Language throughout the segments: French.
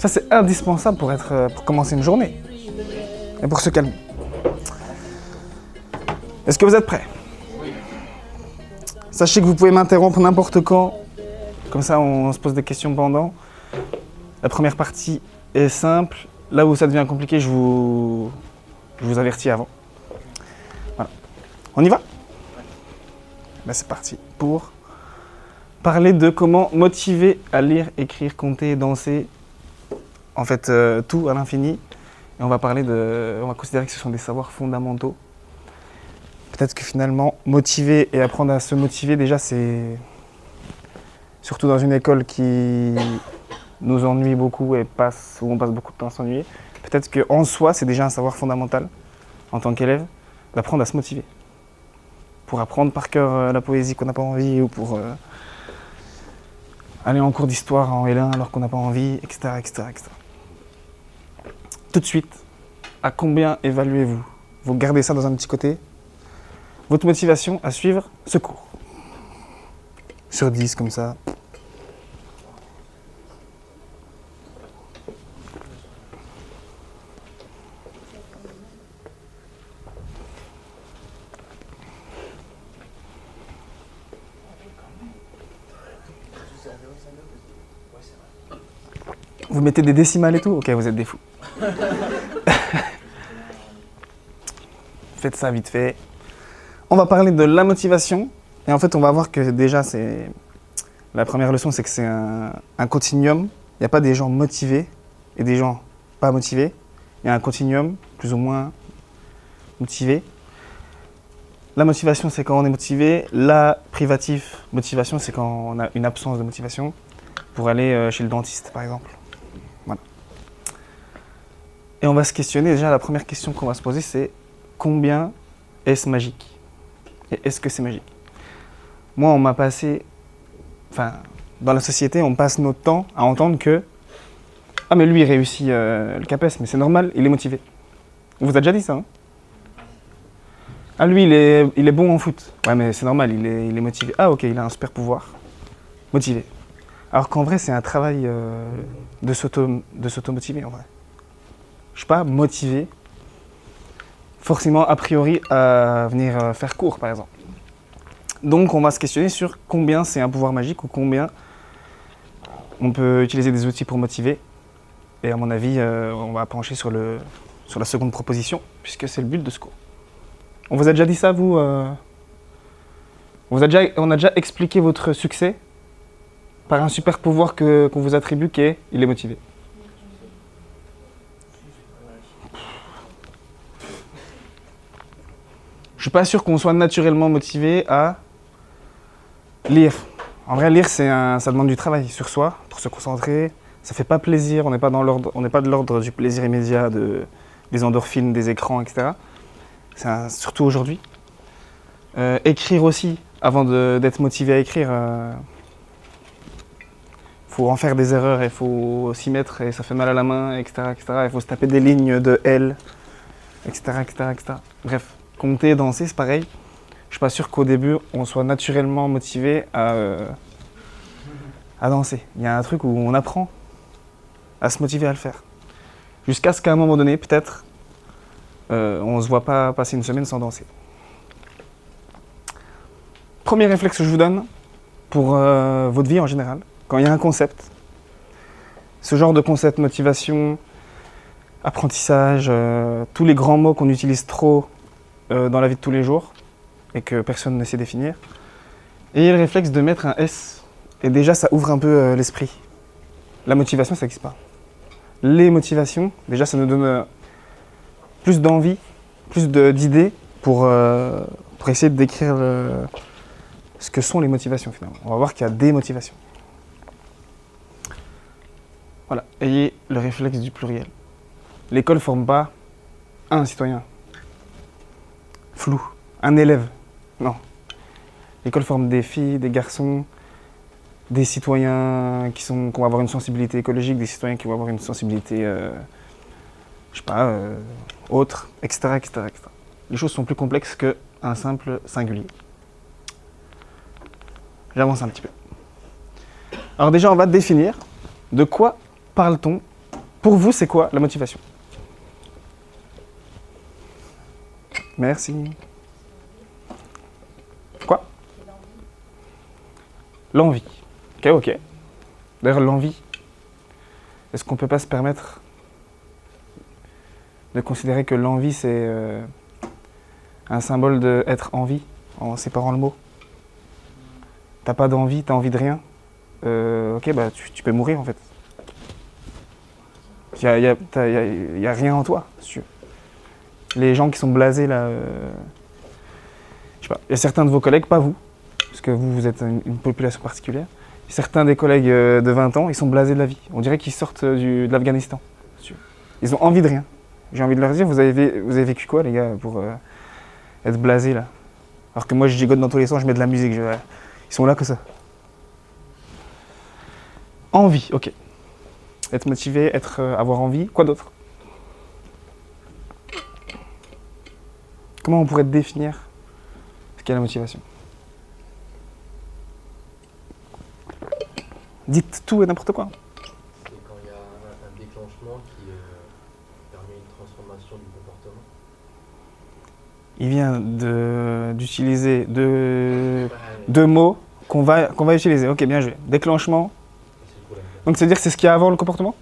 Ça, c'est indispensable pour commencer une journée et pour se calmer. Est-ce que vous êtes prêts? Sachez que vous pouvez m'interrompre n'importe quand. Comme ça, on se pose des questions pendant. La première partie est simple. Là où ça devient compliqué, je vous avertis avant. Voilà. On y va? Ben, c'est parti pour parler de comment motiver à lire, écrire, compter, danser. En fait, tout à l'infini. Et on va considérer que ce sont des savoirs fondamentaux. Peut-être que finalement, motiver et apprendre à se motiver, déjà, c'est surtout dans une école qui nous ennuie beaucoup et où on passe beaucoup de temps à s'ennuyer. Peut-être qu'en soi, c'est déjà un savoir fondamental, en tant qu'élève, d'apprendre à se motiver. Pour apprendre par cœur la poésie qu'on n'a pas envie, ou pour aller en cours d'histoire en L1 alors qu'on n'a pas envie, etc., etc., etc. Tout de suite, à combien évaluez-vous? Vous gardez ça dans un petit côté. Votre motivation à suivre ce cours. Sur 10, comme ça. Vous mettez des décimales et tout? Ok, vous êtes des fous. Faites ça vite fait. On va parler de la motivation. Et en fait, on va voir que déjà, la première leçon, c'est que c'est un continuum. Il n'y a pas des gens motivés et des gens pas motivés. Il y a un continuum, plus ou moins motivé. La motivation, c'est quand on est motivé. La privative motivation, c'est quand on a une absence de motivation pour aller chez le dentiste, par exemple. Voilà. Et on va se questionner. Déjà, la première question qu'on va se poser, c'est combien est-ce magique? Et est-ce que c'est magique? Moi, on m'a passé... Enfin, dans la société, on passe notre temps à entendre que « Ah, mais lui, il réussit le CAPES, mais c'est normal, il est motivé. » On vous a déjà dit ça, hein? « Ah, lui, il est bon en foot. Ouais, mais c'est normal, il est motivé. Ah, ok, il a un super pouvoir. Motivé. » Alors qu'en vrai, c'est un travail de s'auto-motiver, en vrai. Je ne suis pas motivé forcément a priori à venir faire cours, par exemple. Donc on va se questionner sur combien c'est un pouvoir magique ou combien on peut utiliser des outils pour motiver. Et à mon avis, on va pencher sur la seconde proposition, puisque c'est le but de ce cours. On vous a déjà dit ça, vous on a déjà expliqué votre succès par un super pouvoir qu'on vous attribue qui est « il est motivé ». Je suis pas sûr qu'on soit naturellement motivé à lire. En vrai, lire, ça demande du travail sur soi, pour se concentrer. Ça fait pas plaisir, on n'est pas de l'ordre du plaisir immédiat, des endorphines, des écrans, etc. Surtout aujourd'hui. Écrire aussi, avant d'être motivé à écrire, faut en faire des erreurs, il faut s'y mettre et ça fait mal à la main, etc., etc. Il faut se taper des lignes de L, etc., etc., etc. Bref. Compter, danser, c'est pareil. Je suis pas sûr qu'au début, on soit naturellement motivé à danser. Il y a un truc où on apprend à se motiver à le faire. Jusqu'à ce qu'à un moment donné, peut-être, on ne se voit pas passer une semaine sans danser. Premier réflexe que je vous donne pour votre vie en général, quand il y a un concept, ce genre de concept, motivation, apprentissage, tous les grands mots qu'on utilise trop dans la vie de tous les jours et que personne ne sait définir. Ayez le réflexe de mettre un S et déjà ça ouvre un peu l'esprit. La motivation, ça n'existe pas. Les motivations, déjà ça nous donne plus d'envie, plus d'idées pour essayer de décrire ce que sont les motivations finalement. On va voir qu'il y a des motivations. Voilà, ayez le réflexe du pluriel. L'école ne forme pas un citoyen. Flou. Un élève. Non. L'école forme des filles, des garçons, des citoyens qui vont avoir une sensibilité écologique, des citoyens qui vont avoir une sensibilité, je sais pas, autre, etc., etc., etc. Les choses sont plus complexes qu'un simple singulier. J'avance un petit peu. Alors déjà, on va définir de quoi parle-t-on Pour vous, c'est quoi la motivation? Merci. Quoi? L'envie. Ok. D'ailleurs, l'envie, est-ce qu'on peut pas se permettre de considérer que l'envie, c'est un symbole d'être en vie, en séparant le mot? T'as pas d'envie, t'as envie de rien. Ok, bah tu peux mourir en fait. Il y a rien en toi. Les gens qui sont blasés là, je sais pas, il y a certains de vos collègues, pas vous, parce que vous êtes une population particulière. Certains des collègues de 20 ans, ils sont blasés de la vie. On dirait qu'ils sortent de l'Afghanistan. Ils ont envie de rien. J'ai envie de leur dire, vous avez vécu quoi les gars pour être blasés là? Alors que moi je gigote dans tous les sens, je mets de la musique. Ils sont là que ça. Envie, ok. Être motivé, avoir envie. Quoi d'autre? Comment on pourrait définir ce qu'est la motivation? Dites tout et n'importe quoi. C'est quand il y a un déclenchement qui permet une transformation du comportement. Il vient d'utiliser deux mots qu'on va utiliser. Ok, bien joué. Déclenchement. C'est le problème. Donc c'est-à-dire que c'est ce qu'il y a avant le comportement?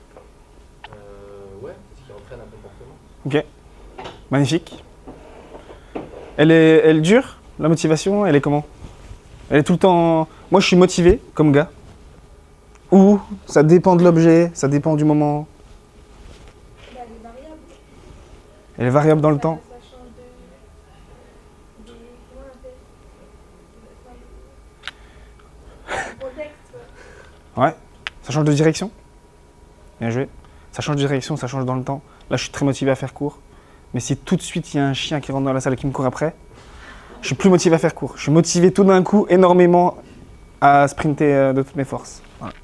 Ouais, c'est ce qui entraîne un comportement. Ok. Magnifique. Elle dure, la motivation, elle est comment? Elle est tout le temps... Moi je suis motivé comme gars. Ou ça dépend de l'objet, ça dépend du moment. Elle est variable. Elle est variable dans le temps. Ça change comment on appelle? Du contexte. Ouais. Ça change de direction. Bien joué. Ça change de direction, ça change dans le temps. Là je suis très motivé à faire court. Mais si tout de suite il y a un chien qui rentre dans la salle et qui me court après, je suis plus motivé à faire court. Je suis motivé tout d'un coup énormément à sprinter de toutes mes forces. Voilà.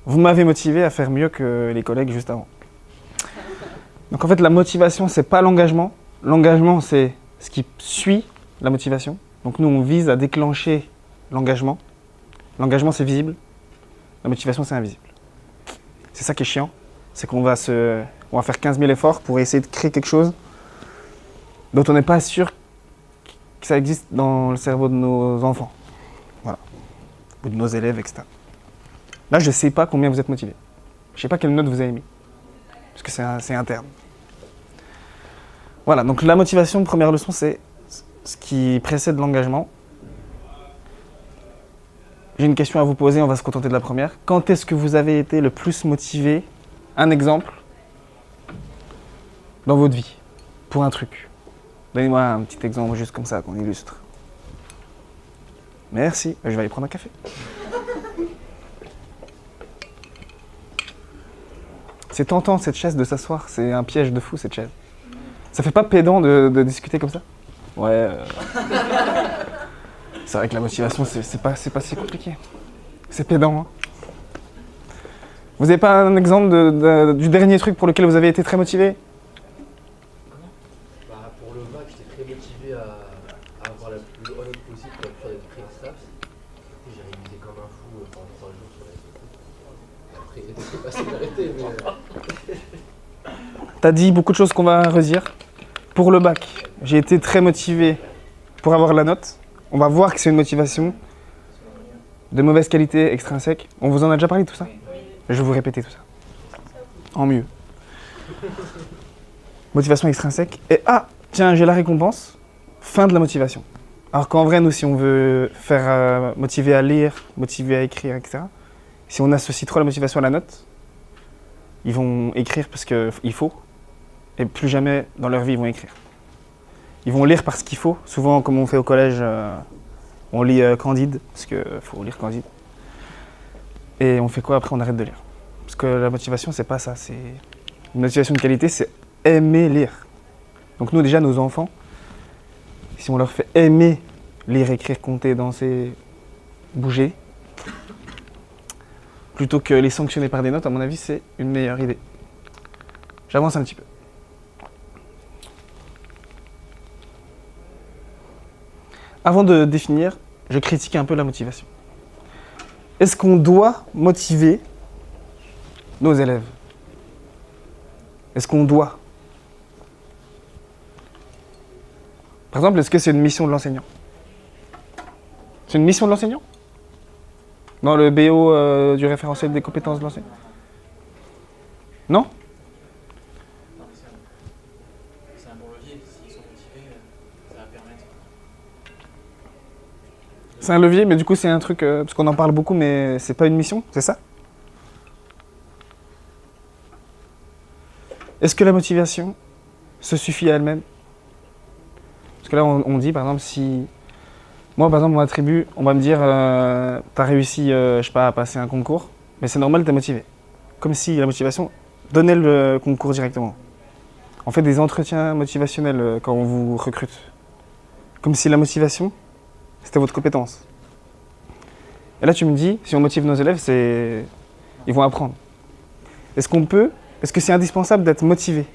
Vous m'avez motivé à faire mieux que les collègues juste avant. Donc en fait la motivation c'est pas l'engagement. L'engagement c'est ce qui suit la motivation. Donc nous on vise à déclencher l'engagement. L'engagement c'est visible. La motivation c'est invisible. C'est ça qui est chiant. C'est qu'on va faire 15 000 efforts pour essayer de créer quelque chose dont on n'est pas sûr que ça existe dans le cerveau de nos enfants. Voilà. Ou de nos élèves, etc. Là, je ne sais pas combien vous êtes motivés. Je ne sais pas quelle note vous avez mis. Parce que c'est interne. Voilà, donc la motivation, première leçon, c'est ce qui précède l'engagement. J'ai une question à vous poser, on va se contenter de la première. Quand est-ce que vous avez été le plus motivé? Un exemple dans votre vie, pour un truc. Donnez-moi un petit exemple juste comme ça, qu'on illustre. Merci, je vais aller prendre un café. C'est tentant cette chaise de s'asseoir, c'est un piège de fou cette chaise. Ça fait pas pédant de discuter comme ça? Ouais. C'est vrai que la motivation, c'est pas si compliqué. C'est pédant, hein. Vous n'avez pas un exemple du dernier truc pour lequel vous avez été très motivé? Pour le bac, j'étais très motivé à avoir la plus haute note possible pour être sûr d'être pris en STAPS. J'ai révisé comme un fou pendant 3 jours sur la STAPS. Après, c'est facile d'arrêter, mais... T'as dit beaucoup de choses qu'on va redire. Pour le bac, j'ai été très motivé pour avoir la note. On va voir que c'est une motivation de mauvaise qualité, extrinsèque. On vous en a déjà parlé de tout ça? Je vais vous répéter tout ça. En mieux. Motivation extrinsèque. Et tiens, j'ai la récompense. Fin de la motivation. Alors qu'en vrai, nous, si on veut faire motiver à lire, motiver à écrire, etc., si on associe trop la motivation à la note, ils vont écrire parce qu'il faut, et plus jamais dans leur vie, ils vont écrire. Ils vont lire parce qu'il faut. Souvent, comme on fait au collège, on lit Candide, parce qu'il faut lire Candide. Et on fait quoi après? On arrête de lire. Parce que la motivation, c'est pas ça. C'est une motivation de qualité, c'est aimer lire. Donc nous, déjà, nos enfants, si on leur fait aimer lire, écrire, compter, danser, bouger, plutôt que les sanctionner par des notes, à mon avis, c'est une meilleure idée. J'avance un petit peu. Avant de définir, je critique un peu la motivation. Est-ce qu'on doit motiver nos élèves? Est-ce qu'on doit? Par exemple, est-ce que c'est une mission de l'enseignant? C'est une mission de l'enseignant? Dans le BO du référentiel des compétences de l'enseignant? Non? Non, mais c'est un bon levier. S'ils sont motivés, ça va permettre. C'est un levier, mais du coup c'est un truc, parce qu'on en parle beaucoup, mais c'est pas une mission, c'est ça? Est-ce que la motivation se suffit à elle-même? Parce que là on dit par exemple si... Moi par exemple mon attribut, on va me dire t'as réussi, je sais pas, à passer un concours, mais c'est normal, t'es motivé. Comme si la motivation donnait le concours directement. On fait des entretiens motivationnels quand on vous recrute. Comme si la motivation, c'était votre compétence. Et là tu me dis, si on motive nos élèves, ils vont apprendre. Est-ce que c'est indispensable d'être motivé?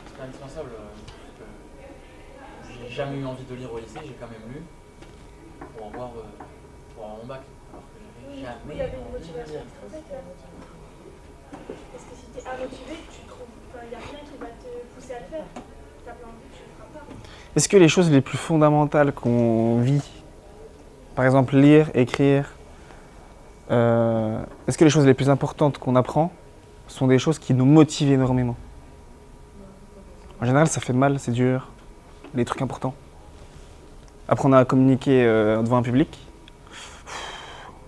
C'est pas indispensable. J'ai jamais eu envie de lire au lycée, j'ai quand même lu pour avoir mon bac. Alors que Oui, j'avais il y jamais avait une envie de motivation lire. extrinsèque là. Parce que si t'es amotivé, il n'y a rien qui va te pousser à le faire. T'as pas envie, tu le feras pas. Est-ce que les choses les plus fondamentales qu'on vit, par exemple lire, écrire, est-ce que les choses les plus importantes qu'on apprend sont des choses qui nous motivent énormément? En général, ça fait mal, c'est dur, les trucs importants. Apprendre à communiquer devant un public,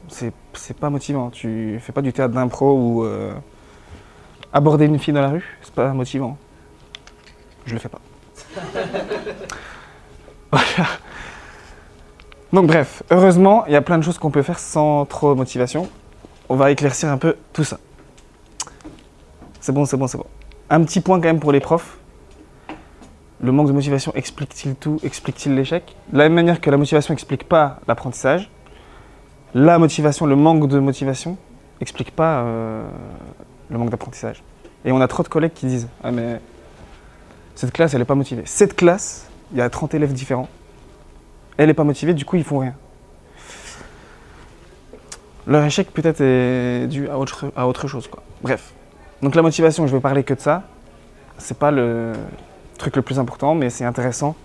c'est pas motivant. Tu fais pas du théâtre d'impro ou aborder une fille dans la rue, c'est pas motivant. Je le fais pas. Voilà. Donc bref, heureusement, il y a plein de choses qu'on peut faire sans trop de motivation. On va éclaircir un peu tout ça. C'est bon. Un petit point quand même pour les profs. Le manque de motivation explique-t-il tout? Explique-t-il l'échec? De la même manière que la motivation n'explique pas l'apprentissage, la motivation, le manque de motivation n'explique pas le manque d'apprentissage. Et on a trop de collègues qui disent « Ah mais cette classe, elle n'est pas motivée. » Cette classe, il y a 30 élèves différents. Elle n'est pas motivée, du coup, ils font rien. Leur échec peut-être est dû à autre chose, quoi. Bref. Donc la motivation, je vais parler que de ça. C'est pas le truc le plus important, mais c'est intéressant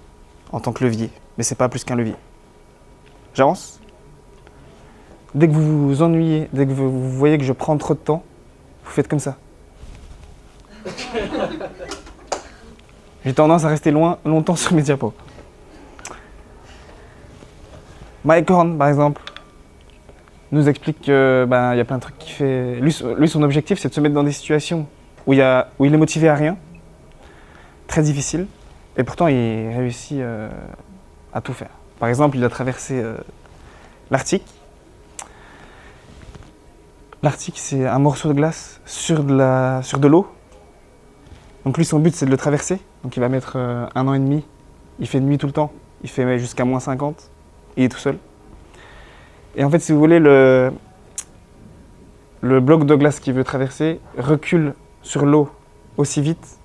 en tant que levier. Mais c'est pas plus qu'un levier. J'avance. Dès que vous vous ennuyez, dès que vous voyez que je prends trop de temps, vous faites comme ça. J'ai tendance à rester longtemps sur mes diapos. Mike Horn, par exemple, nous explique que y a plein de trucs qu'il fait. Lui, son objectif, c'est de se mettre dans des situations où il est motivé à rien, très difficile, et pourtant il réussit à tout faire. Par exemple, il a traversé l'Arctique. L'Arctique, c'est un morceau de glace sur de l'eau. Donc lui, son but, c'est de le traverser. Donc il va mettre 1 an et demi. Il fait nuit tout le temps. Il fait jusqu'à -50. Il est tout seul. Et en fait, si vous voulez, le bloc de glace qu'il veut traverser recule sur l'eau aussi vite,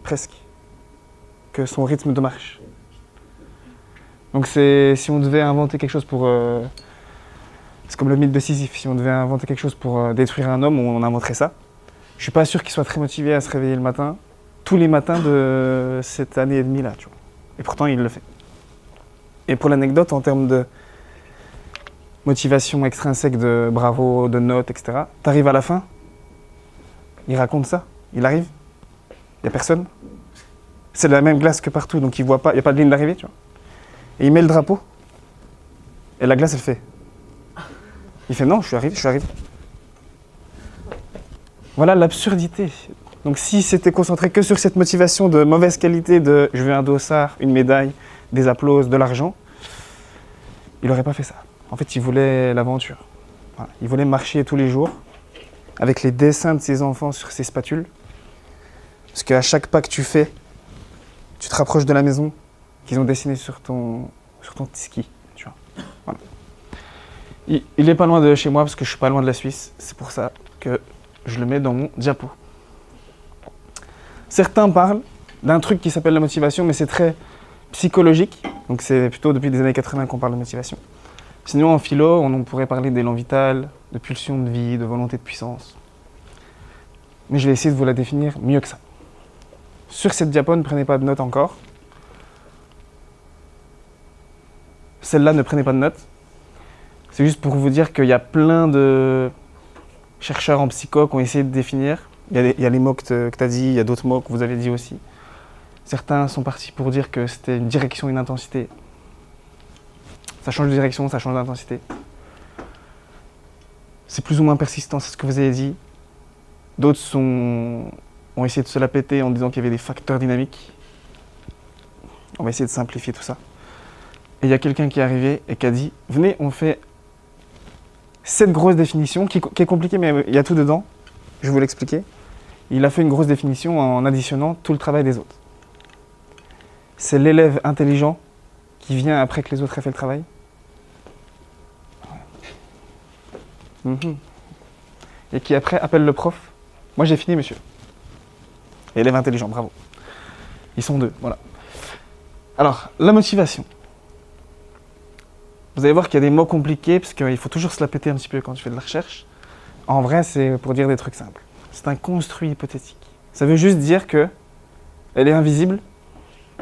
presque, que son rythme de marche. Donc si on devait inventer quelque chose pour... c'est comme le mythe de Sisyphe. Si on devait inventer quelque chose pour détruire un homme, on inventerait ça. Je suis pas sûr qu'il soit très motivé à se réveiller le matin, tous les matins de cette année et demie là, tu vois. Et pourtant, il le fait. Et pour l'anecdote, en termes de motivation extrinsèque, de bravo, de notes, etc., t'arrives à la fin, il raconte ça, il arrive, il n'y a personne. C'est la même glace que partout, donc il voit pas, il n'y a pas de ligne d'arrivée, tu vois. Et il met le drapeau, et la glace, elle fait. Il fait non, je suis arrivé. Voilà l'absurdité. Donc si c'était concentré que sur cette motivation de mauvaise qualité, de je veux un dossard, une médaille, des applauses, de l'argent, il n'aurait pas fait ça. En fait, il voulait l'aventure. Voilà. Il voulait marcher tous les jours avec les dessins de ses enfants sur ses spatules. Parce qu'à chaque pas que tu fais, tu te rapproches de la maison qu'ils ont dessiné sur ton petit ski. Tu vois. Voilà. Il n'est pas loin de chez moi parce que je suis pas loin de la Suisse. C'est pour ça que je le mets dans mon diapo. Certains parlent d'un truc qui s'appelle la motivation, mais c'est très psychologique. Donc c'est plutôt depuis les années 80 qu'on parle de motivation. Sinon, en philo, on pourrait parler d'élan vital, de pulsion de vie, de volonté de puissance. Mais je vais essayer de vous la définir mieux que ça. Sur cette diapo, ne prenez pas de notes encore. Celle-là, ne prenez pas de notes. C'est juste pour vous dire qu'il y a plein de chercheurs en psycho qui ont essayé de définir. Il y a les mots que tu as dit, il y a d'autres mots que vous avez dit aussi. Certains sont partis pour dire que c'était une direction et une intensité. Ça change de direction, ça change d'intensité. C'est plus ou moins persistant, c'est ce que vous avez dit. D'autres ont essayé de se la péter en disant qu'il y avait des facteurs dynamiques. On va essayer de simplifier tout ça. Et il y a quelqu'un qui est arrivé et qui a dit « Venez, on fait cette grosse définition qui est compliquée, mais il y a tout dedans. Je vais vous l'expliquer. » Il a fait une grosse définition en additionnant tout le travail des autres. C'est l'élève intelligent qui vient après que les autres aient fait le travail. Et qui après appelle le prof. Moi j'ai fini, monsieur. Élève intelligent, bravo. Ils sont deux, voilà. Alors, la motivation. Vous allez voir qu'il y a des mots compliqués, parce qu'il faut toujours se la péter un petit peu quand tu fais de la recherche. En vrai, c'est pour dire des trucs simples. C'est un construit hypothétique. Ça veut juste dire que elle est invisible,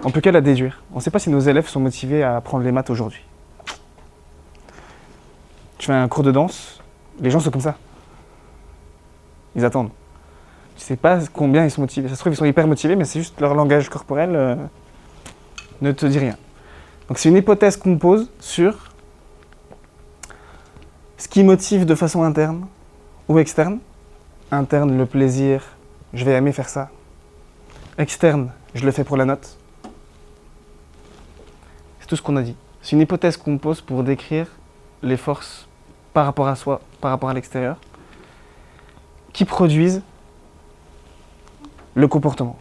on peut qu'à la déduire. On ne sait pas si nos élèves sont motivés à apprendre les maths aujourd'hui. Tu fais un cours de danse, les gens sont comme ça. Ils attendent. Tu ne sais pas combien ils sont motivés. Ça se trouve, ils sont hyper motivés, mais c'est juste leur langage corporel ne te dit rien. Donc c'est une hypothèse qu'on pose sur ce qui motive de façon interne ou externe. Interne, le plaisir, je vais aimer faire ça. Externe, je le fais pour la note. C'est tout ce qu'on a dit. C'est une hypothèse qu'on pose pour décrire les forces par rapport à soi, par rapport à l'extérieur, qui produisent le comportement.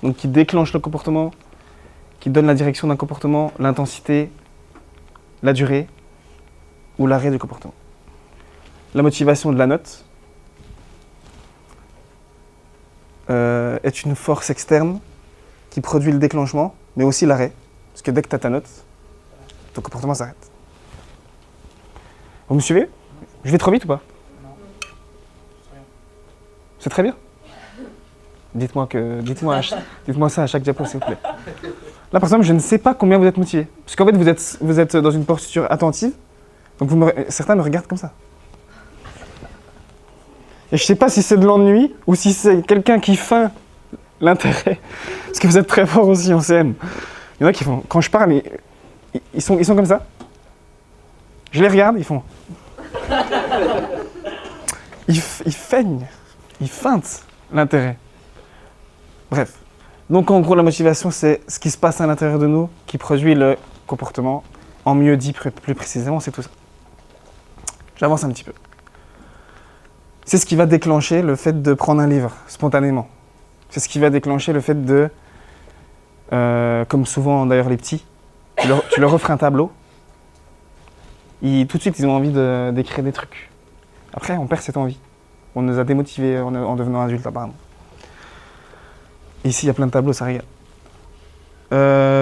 Donc qui déclenchent le comportement, qui donnent la direction d'un comportement, l'intensité, la durée ou l'arrêt du comportement. La motivation de la note est une force externe qui produit le déclenchement, mais aussi l'arrêt. Parce que dès que tu as ta note, ton comportement s'arrête. Vous me suivez? Je vais trop vite ou pas? Non. C'est très bien. Dites-moi ça à chaque diapo, s'il vous plaît. Là, par exemple, je ne sais pas combien vous êtes motivé. Parce qu'en fait, vous êtes dans une posture attentive. Donc certains me regardent comme ça. Et je ne sais pas si c'est de l'ennui ou si c'est quelqu'un qui feint l'intérêt. Parce que vous êtes très fort aussi en CM. Il y en a qui font, quand je parle, ils sont comme ça. Je les regarde, ils font. Ils feignent, ils feintent l'intérêt. Bref. Donc en gros, la motivation, c'est ce qui se passe à l'intérieur de nous qui produit le comportement. En mieux dit, plus précisément, c'est tout ça. J'avance un petit peu. C'est ce qui va déclencher le fait de prendre un livre, spontanément. C'est ce qui va déclencher le fait de, comme souvent d'ailleurs les petits, tu leur offres un tableau, tout de suite ils ont envie d'écrire des trucs. Après on perd cette envie. On nous a démotivés en devenant adultes apparemment. Ici il y a plein de tableaux, ça régale.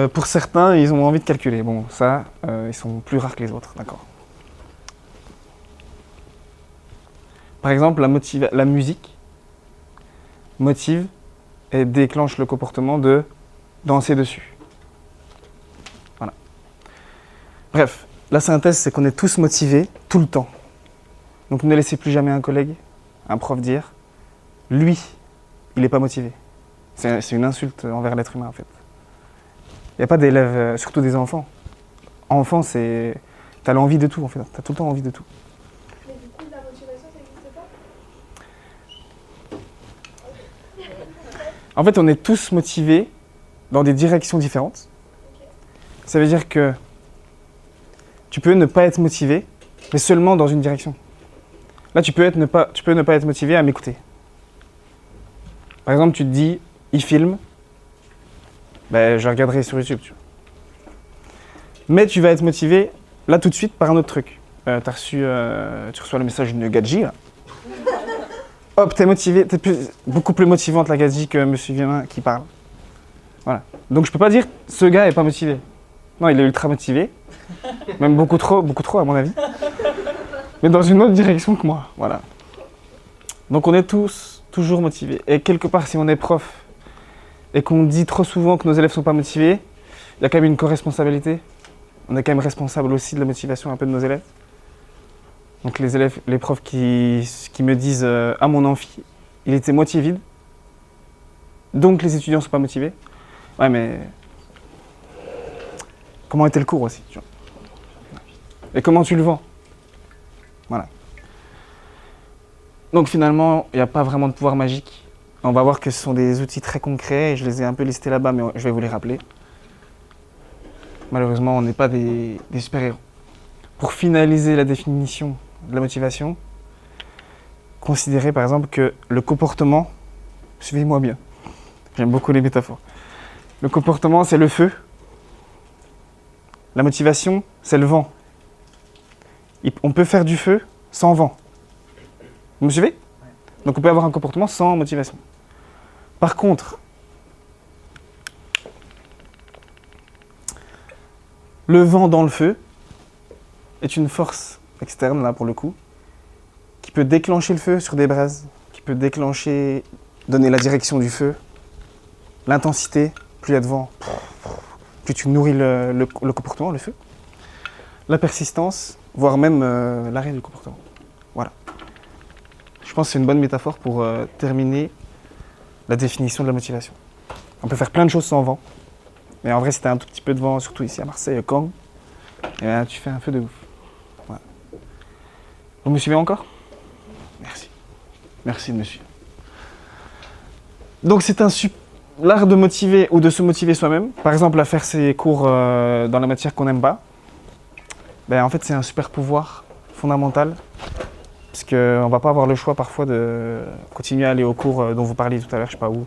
Pour certains, ils ont envie de calculer. Bon, ça, ils sont plus rares que les autres, d'accord. Par exemple, la musique motive et déclenche le comportement de danser dessus. Voilà. Bref, la synthèse, c'est qu'on est tous motivés tout le temps. Donc ne laissez plus jamais un collègue, un prof dire « lui, il n'est pas motivé ». C'est une insulte envers l'être humain, en fait. Il n'y a pas d'élèves, surtout des enfants. Enfant, c'est... T'as l'envie de tout, en fait. T'as tout le temps envie de tout. Mais du coup, la motivation, ça n'existe pas? En fait, on est tous motivés dans des directions différentes. Ça veut dire que tu peux ne pas être motivé, mais seulement dans une direction. Là, tu peux ne pas être motivé à m'écouter. Par exemple, tu te dis, il filme, ben, je regarderai sur YouTube. Tu vois. Mais tu vas être motivé, là, tout de suite, par un autre truc. Tu reçois le message de Gadji, là. Hop, t'es motivé, beaucoup plus motivante la Gadji que Monsieur Viemin qui parle. Voilà. Donc je peux pas dire, ce gars est pas motivé. Non, il est ultra motivé. Même beaucoup trop à mon avis. Mais dans une autre direction que moi, voilà. Donc on est tous toujours motivés. Et quelque part, si on est prof et qu'on dit trop souvent que nos élèves ne sont pas motivés, il y a quand même une co-responsabilité. On est quand même responsable aussi de la motivation un peu de nos élèves. Donc les élèves, les profs qui me disent à mon amphi, il était moitié vide, donc les étudiants ne sont pas motivés. Ouais, mais comment était le cours aussi, tu vois. Et comment tu le vends? Voilà. Donc finalement, il n'y a pas vraiment de pouvoir magique. On va voir que ce sont des outils très concrets, et je les ai un peu listés là-bas, mais je vais vous les rappeler. Malheureusement, on n'est pas des super-héros. Pour finaliser la définition de la motivation, considérez par exemple que le comportement, suivez-moi bien, j'aime beaucoup les métaphores. Le comportement, c'est le feu. La motivation, c'est le vent. On peut faire du feu sans vent. Vous me suivez? Donc on peut avoir un comportement sans motivation. Par contre, le vent dans le feu est une force externe, là pour le coup, qui peut déclencher le feu sur des braises, qui peut déclencher, donner la direction du feu, l'intensité, plus il y a de vent, plus tu nourris le comportement, le feu, la persistance, voire même l'arrêt du comportement. Voilà. Je pense que c'est une bonne métaphore pour terminer la définition de la motivation. On peut faire plein de choses sans vent, mais en vrai, si tu as un tout petit peu de vent, surtout ici à Marseille, Caen, et bien, tu fais un feu de ouf. Voilà. Vous me suivez encore? Merci. Merci de me suivre. Donc c'est l'art de motiver ou de se motiver soi-même. Par exemple, à faire ses cours dans la matière qu'on n'aime pas. Ben, en fait, c'est un super pouvoir fondamental. Parce qu'on ne va pas avoir le choix parfois de continuer à aller aux cours dont vous parliez tout à l'heure, je ne sais pas où.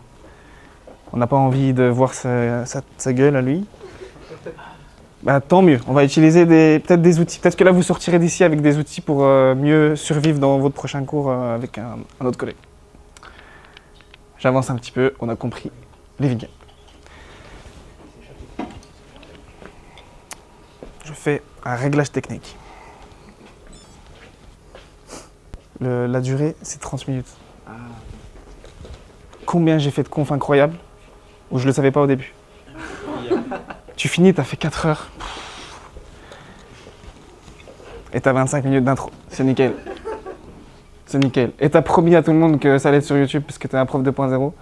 On n'a pas envie de voir sa gueule à lui. Bah, tant mieux, on va utiliser peut-être des outils. Peut-être que là, vous sortirez d'ici avec des outils pour mieux survivre dans votre prochain cours avec un autre collègue. J'avance un petit peu, on a compris les vegans. Je fais un réglage technique. La durée, c'est 30 minutes. Combien j'ai fait de confs incroyables où je ne le savais pas au début. Tu finis, t'as fait 4 heures. Et t'as 25 minutes d'intro. C'est nickel. C'est nickel. Et t'as promis à tout le monde que ça allait être sur YouTube parce que t'es un prof 2.0.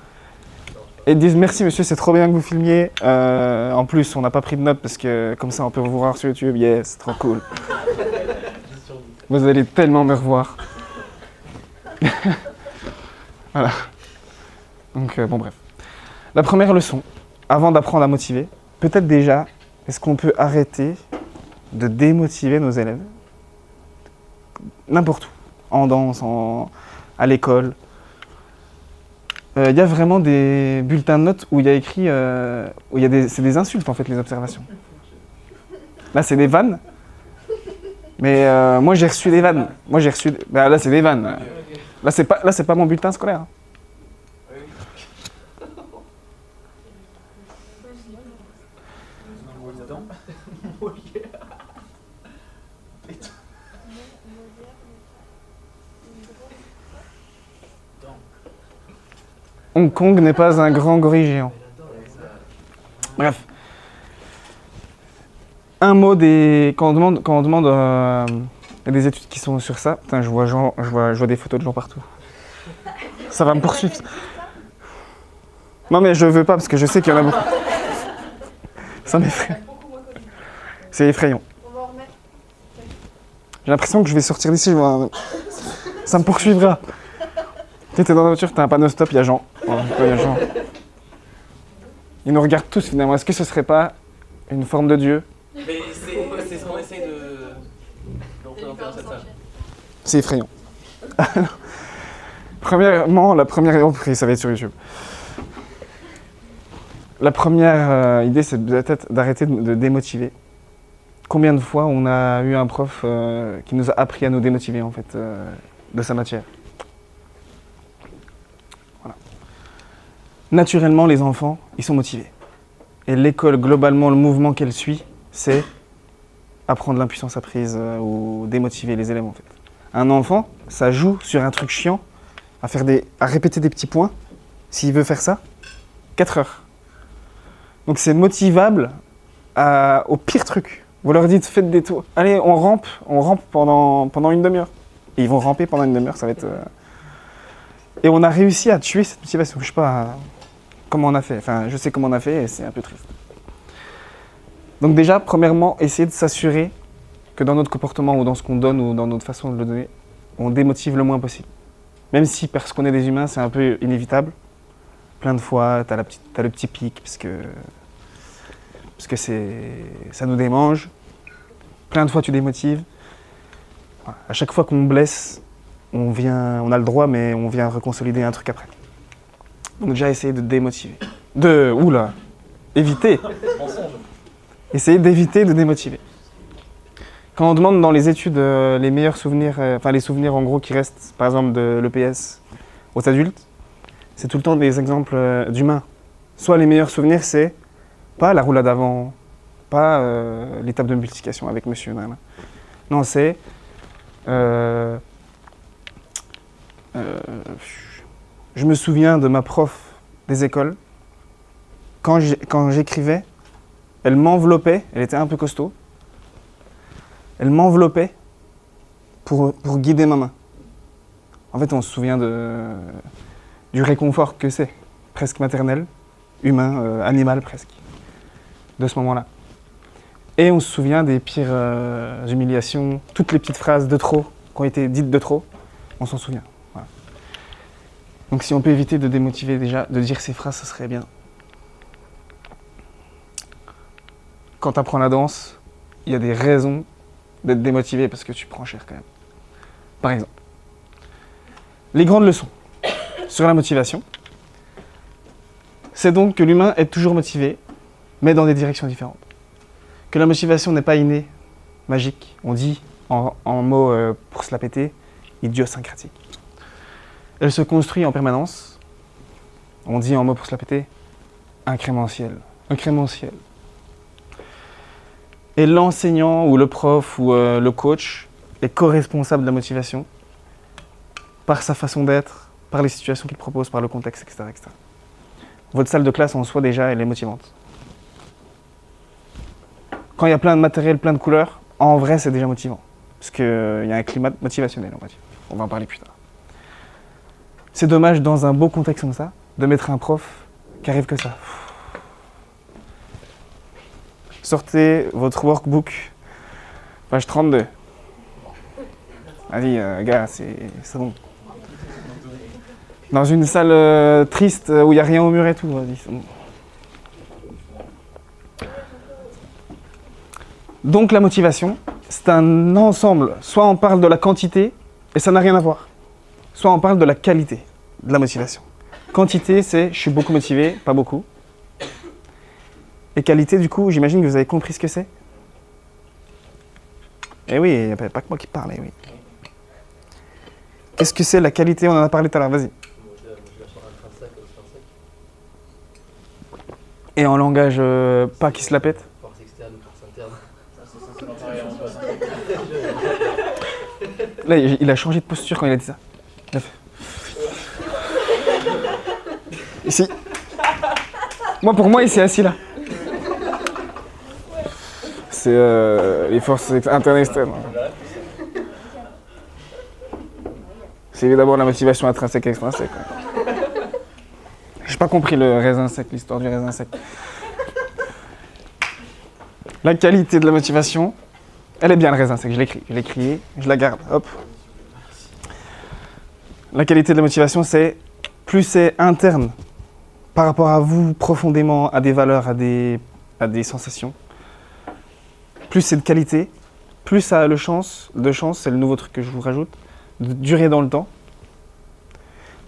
Et ils te disent merci monsieur, c'est trop bien que vous filmiez. En plus, on n'a pas pris de notes parce que comme ça on peut vous voir sur YouTube. Yes, trop cool. Vous allez tellement me revoir. Voilà. Donc bon bref. La première leçon, avant d'apprendre à motiver, peut-être déjà, est-ce qu'on peut arrêter de démotiver nos élèves? N'importe où, en danse, à l'école. Il y a vraiment des bulletins de notes où il y a écrit, c'est des insultes en fait, les observations. Là, c'est des vannes. Mais moi, j'ai reçu des vannes. Là, c'est des vannes. Là, c'est pas mon bulletin scolaire. Hong Kong n'est pas un grand gorille géant. Bref. Un mot quand on demande il y a des études qui sont sur ça. Putain, je vois des photos de gens partout. Ça va me poursuivre. Non mais je veux pas parce que je sais qu'il y en a beaucoup. Ça m'effraie. C'est effrayant. J'ai l'impression que je vais sortir d'ici. Ça me poursuivra. Tu es dans la voiture, tu as un panneau stop, il y a Jean. Ils nous regardent tous finalement. Est-ce que ce serait pas une forme de Dieu? Mais c'est ce qu'on essaye de représenter dans cette salle. C'est effrayant. Premièrement, ça va être sur YouTube. La première idée, c'est peut-être d'arrêter de démotiver. Combien de fois on a eu un prof qui nous a appris à nous démotiver en fait de sa matière? Voilà. Naturellement, les enfants, ils sont motivés. Et l'école, globalement, le mouvement qu'elle suit, c'est apprendre l'impuissance apprise ou démotiver les élèves en fait. Un enfant, ça joue sur un truc chiant, à répéter des petits points, s'il veut faire ça, 4 heures. Donc c'est motivable au pire truc. Vous leur dites, faites des tours. Allez, on rampe pendant une demi-heure. Et ils vont ramper pendant une demi-heure, ça va être... Et on a réussi à tuer cette motivation. Je sais pas comment on a fait. Enfin, je sais comment on a fait et c'est un peu triste. Donc déjà, premièrement, essayer de s'assurer que dans notre comportement ou dans ce qu'on donne ou dans notre façon de le donner, on démotive le moins possible. Même si, parce qu'on est des humains, c'est un peu inévitable. Plein de fois, t'as le petit pic, parce que ça nous démange. Plein de fois, tu démotives. Voilà. À chaque fois qu'on blesse, on a le droit, mais on vient reconsolider un truc après. Donc déjà, essayer de démotiver. Éviter. Essayer d'éviter de démotiver. Quand on demande dans les études les meilleurs souvenirs, les souvenirs en gros qui restent, par exemple de l'EPS aux adultes, c'est tout le temps des exemples d'humains. Soit les meilleurs souvenirs, c'est pas la roulade avant, pas l'étape de multiplication avec monsieur. Non, c'est... je me souviens de ma prof des écoles. Quand j'écrivais, elle m'enveloppait, elle était un peu costaud. Elle m'enveloppait pour guider ma main. En fait, on se souvient du réconfort que c'est, presque maternel, humain, animal presque, de ce moment-là. Et on se souvient des pires humiliations, toutes les petites phrases de trop, qui ont été dites de trop, on s'en souvient. Voilà. Donc si on peut éviter de démotiver déjà, de dire ces phrases, ça serait bien. Quand tu apprends la danse, il y a des raisons d'être démotivé parce que tu prends cher quand même. Par exemple, les grandes leçons sur la motivation, c'est donc que l'humain est toujours motivé, mais dans des directions différentes. Que la motivation n'est pas innée, magique, on dit en mots pour se la péter, idiosyncratique. Elle se construit en permanence, on dit en mots pour se la péter, incrémentiel. Et l'enseignant ou le prof ou le coach est co-responsable de la motivation par sa façon d'être, par les situations qu'il propose, par le contexte, etc., etc. Votre salle de classe en soi déjà, elle est motivante. Quand il y a plein de matériel, plein de couleurs, en vrai c'est déjà motivant. Parce qu'il y a un climat motivationnel, on va dire. On va en parler plus tard. C'est dommage dans un beau contexte comme ça, de mettre un prof qui arrive que ça. Sortez votre workbook, page 32. Vas-y, gars, c'est bon. Dans une salle triste où il n'y a rien au mur et tout, vas-y, c'est bon. Donc la motivation, c'est un ensemble. Soit on parle de la quantité, et ça n'a rien à voir. Soit on parle de la qualité de la motivation. Quantité, c'est je suis beaucoup motivé, pas beaucoup. Et qualité, du coup, j'imagine que vous avez compris ce que c'est. Eh oui, il n'y a pas que moi qui parle, eh oui. Qu'est-ce que c'est la qualité? On en a parlé tout à l'heure, vas-y. Et en langage pas qui se la pète? Force externe ou force interne. C'est pas pareil, on passe. Là, il a changé de posture quand il a dit ça. Il a fait... Ici. Pour moi, il s'est assis là. C'est les forces internes et externes. C'est évidemment la motivation intrinsèque et extrinsèque. J'ai pas compris le raisin sec, l'histoire du raisin sec. La qualité de la motivation, elle est bien le raisin sec, je l'ai crié, je la garde, hop. La qualité de la motivation, c'est plus c'est interne par rapport à vous profondément, à des valeurs, à des sensations. Plus c'est de qualité, plus ça a de chance, c'est le nouveau truc que je vous rajoute, de durer dans le temps.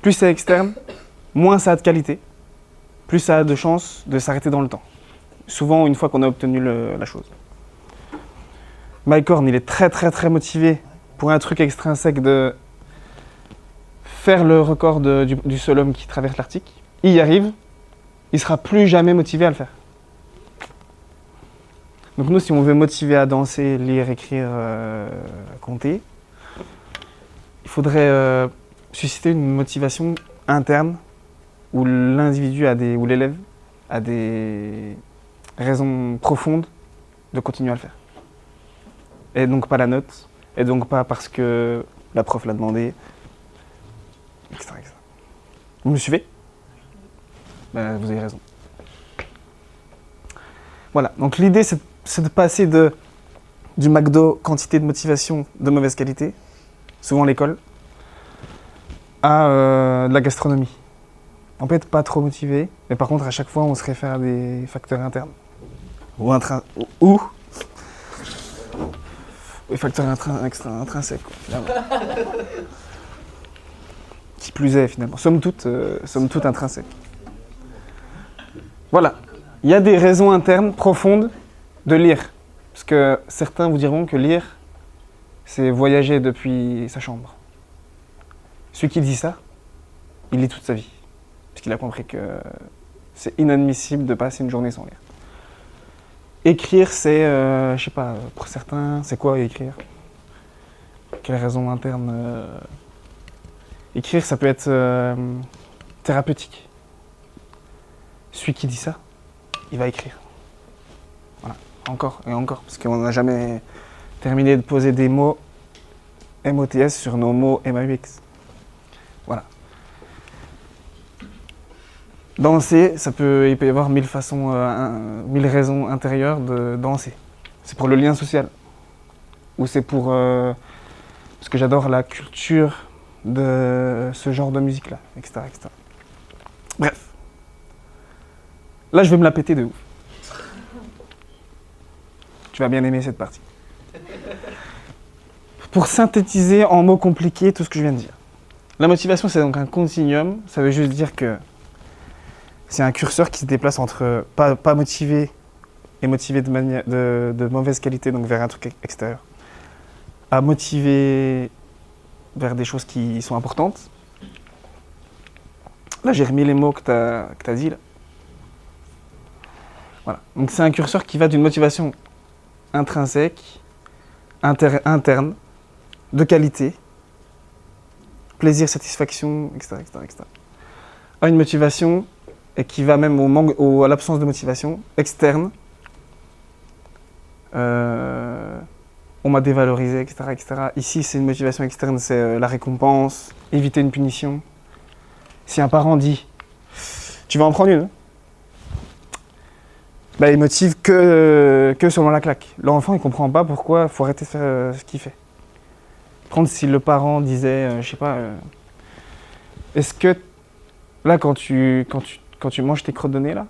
Plus c'est externe, moins ça a de qualité, plus ça a de chances de s'arrêter dans le temps. Souvent, une fois qu'on a obtenu la chose. Mike Horn, il est très très très motivé pour un truc extrinsèque de faire le record du seul homme qui traverse l'Arctique. Il y arrive, il ne sera plus jamais motivé à le faire. Donc nous, si on veut motiver à danser, lire, écrire, compter, il faudrait susciter une motivation interne où l'individu ou l'élève a des raisons profondes de continuer à le faire. Et donc pas la note, et donc pas parce que la prof l'a demandé, etc. etc. Vous me suivez? Ben, vous avez raison. Voilà, donc l'idée c'est de passer du McDo, quantité de motivation de mauvaise qualité, souvent l'école, à de la gastronomie. On peut être pas trop motivé, mais par contre à chaque fois on se réfère à des facteurs internes. Ou des facteurs intrinsèques, quoi, finalement. Qui plus est finalement, somme toute intrinsèques. Voilà, il y a des raisons internes profondes de lire. Parce que certains vous diront que lire, c'est voyager depuis sa chambre. Celui qui dit ça, il lit toute sa vie. Parce qu'il a compris que c'est inadmissible de passer une journée sans lire. Écrire, c'est, je sais pas, pour certains, c'est quoi écrire? Quelle raison interne Écrire, ça peut être thérapeutique. Celui qui dit ça, il va écrire. Voilà, encore et encore, parce qu'on n'a jamais terminé de poser des mots MOTS sur nos mots MAUX. Voilà. Danser, il peut y avoir 1000 façons, 1000 raisons intérieures de danser. C'est pour le lien social. Ou c'est pour... parce que j'adore la culture de ce genre de musique-là, etc., etc. Bref. Là, je vais me la péter de ouf. Tu vas bien aimer cette partie. Pour synthétiser en mots compliqués tout ce que je viens de dire. La motivation, c'est donc un continuum. Ça veut juste dire que c'est un curseur qui se déplace entre pas motivé et motivé de mauvaise qualité, donc vers un truc extérieur, à motiver vers des choses qui sont importantes. Là, j'ai remis les mots que t'as dit, là. Voilà. Donc c'est un curseur qui va d'une motivation intrinsèque, interne, de qualité, plaisir, satisfaction, etc., etc., etc., à une motivation et qui va même à l'absence de motivation externe. On m'a dévalorisé, etc., etc. Ici, c'est une motivation externe, c'est la récompense, éviter une punition. Si un parent dit « tu vas en prendre une », bah, il motive que selon la claque. L'enfant, il comprend pas pourquoi il faut arrêter de faire ce qu'il fait. Par contre, si le parent disait, je sais pas, est-ce que là, quand tu manges tes crottes de nez, là,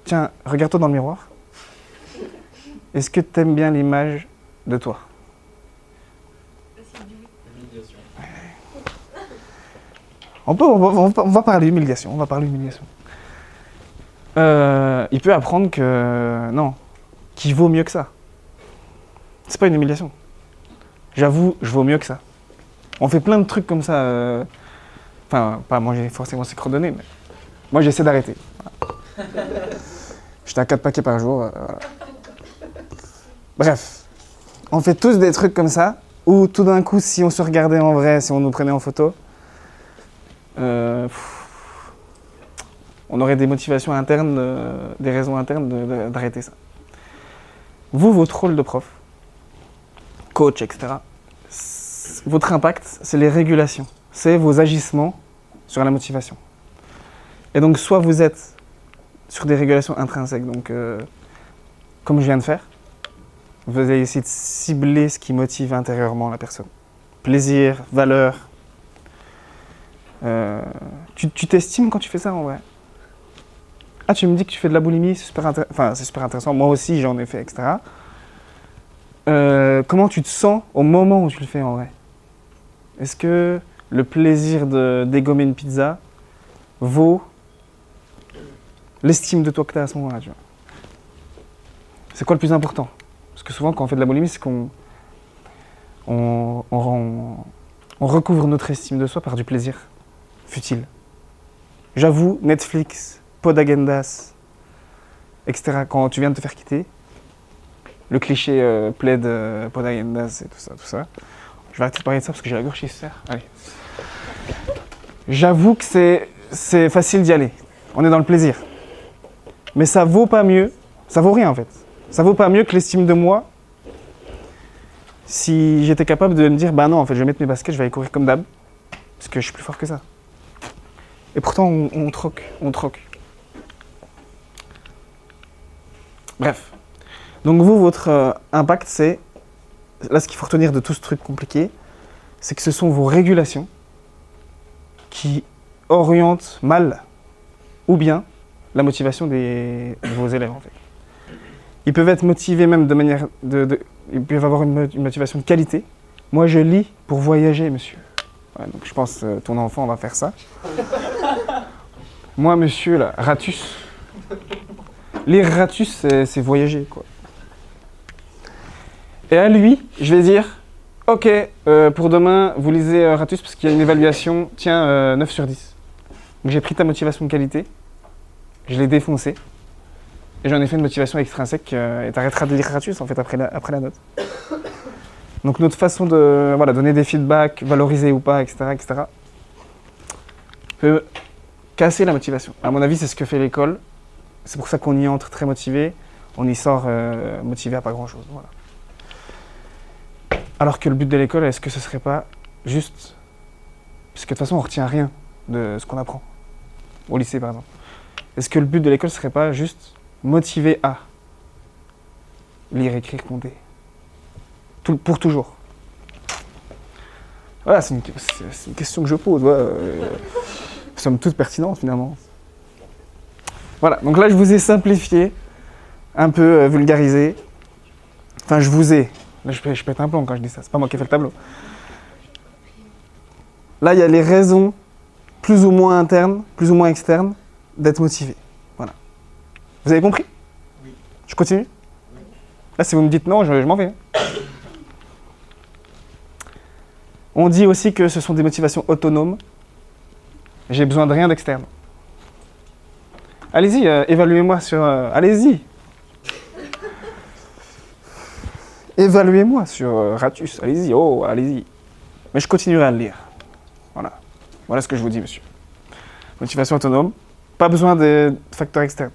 tiens, regarde-toi dans le miroir. Est-ce que tu aimes bien l'image de toi? Humiliation. On va parler d'humiliation. Il peut apprendre que non, qu'il vaut mieux que ça. C'est pas une humiliation. J'avoue, je vaux mieux que ça. On fait plein de trucs comme ça. Enfin, pas manger forcément ses crottes de nez, mais moi j'essaie d'arrêter. Voilà. J'étais à 4 paquets par jour. Voilà. Bref, on fait tous des trucs comme ça, où tout d'un coup, si on se regardait en vrai, si on nous prenait en photo, on aurait des motivations internes, des raisons internes d'arrêter ça. Vous, votre rôle de prof, coach, etc., votre impact, c'est les régulations, c'est vos agissements sur la motivation. Et donc, soit vous êtes sur des régulations intrinsèques, donc comme je viens de faire, vous allez essayer de cibler ce qui motive intérieurement la personne. Plaisir, valeur. Tu t'estimes quand tu fais ça en vrai? Ah, tu me dis que tu fais de la boulimie, c'est super intéressant. Moi aussi, j'en ai fait, etc. Comment tu te sens au moment où tu le fais en vrai? Est-ce que le plaisir de dégommer une pizza vaut l'estime de toi que tu as à ce moment-là, tu vois? C'est quoi le plus important? Parce que souvent, quand on fait de la boulimie, c'est qu'on recouvre notre estime de soi par du plaisir futile. J'avoue, Netflix, Podagendas, etc., quand tu viens de te faire quitter, le cliché plaid, podayendas et tout ça. Je vais arrêter de parler de ça parce que j'ai la gorge qui se serre. Allez. J'avoue que c'est facile d'y aller. On est dans le plaisir. Mais ça vaut pas mieux, ça vaut rien en fait. Ça vaut pas mieux que l'estime de moi si j'étais capable de me dire, bah non, en fait, je vais mettre mes baskets, je vais aller courir comme d'hab, parce que je suis plus fort que ça. Et pourtant, on troque. Bref. Donc vous, votre impact, c'est, là ce qu'il faut retenir de tout ce truc compliqué, c'est que ce sont vos régulations qui orientent mal ou bien la motivation de vos élèves en fait. Ils peuvent être motivés même de manière ils peuvent avoir une motivation de qualité. Moi je lis pour voyager, monsieur. Ouais, donc je pense ton enfant va faire ça. Moi monsieur là, Ratus. Lire Ratus c'est voyager quoi. Et à lui, je vais dire ok, pour demain, vous lisez Ratus parce qu'il y a une évaluation, tiens, 9 sur 10. Donc j'ai pris ta motivation de qualité, je l'ai défoncée, et j'en ai fait une motivation extrinsèque, et t'arrêteras de lire Ratus en fait après la note. Donc notre façon de donner des feedbacks, valoriser ou pas, etc., peut casser la motivation. À mon avis, c'est ce que fait l'école. C'est pour ça qu'on y entre très motivé, on y sort motivé à pas grand-chose. Voilà. Alors que le but de l'école, est-ce que ce serait pas juste... Parce que de toute façon, on retient rien de ce qu'on apprend. Au lycée, par exemple. Est-ce que le but de l'école serait pas juste motiver à lire, écrire, compter pour toujours? Voilà, c'est une question que je pose. Ouais, somme toute pertinente, finalement. Voilà, donc là, je vous ai simplifié, un peu vulgarisé. Enfin, je vous ai... Là, je pète un plomb quand je dis ça, c'est pas moi qui ai fait le tableau. Là, il y a les raisons plus ou moins internes, plus ou moins externes, d'être motivé. Voilà. Vous avez compris? Oui. Je continue? Oui. Là, si vous me dites non, je m'en vais. On dit aussi que ce sont des motivations autonomes. J'ai besoin de rien d'externe. Allez-y, évaluez-moi sur... allez-y. Évaluez-moi sur Ratus, allez-y, allez-y. Mais je continuerai à le lire. Voilà. Voilà ce que je vous dis, monsieur. Motivation autonome, pas besoin de facteurs externes.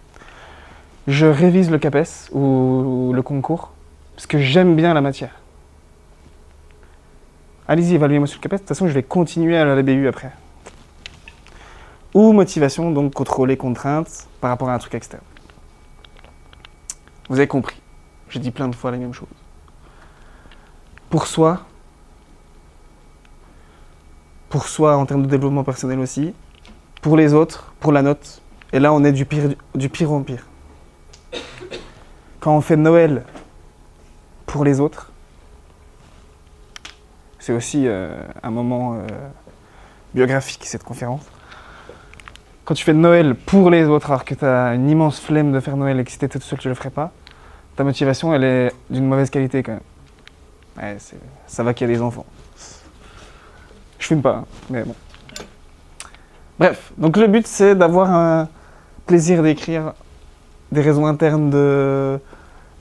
Je révise le CAPES ou le concours, parce que j'aime bien la matière. Allez-y, évaluez-moi sur le CAPES, de toute façon, je vais continuer à la BU après. Ou motivation, donc contrôler contraintes par rapport à un truc externe. Vous avez compris. J'ai dit plein de fois la même chose. Pour soi en termes de développement personnel aussi, pour les autres, pour la note, et là on est du pire en pire. Quand on fait Noël pour les autres, c'est aussi un moment biographique cette conférence. Quand tu fais Noël pour les autres alors que tu as une immense flemme de faire Noël et que si tu étais tout seul tu le ferais pas, ta motivation elle est d'une mauvaise qualité quand même. Ouais, ça va qu'il y a des enfants. Je fume pas, hein, mais bon. Bref, donc le but c'est d'avoir un plaisir d'écrire, des raisons internes de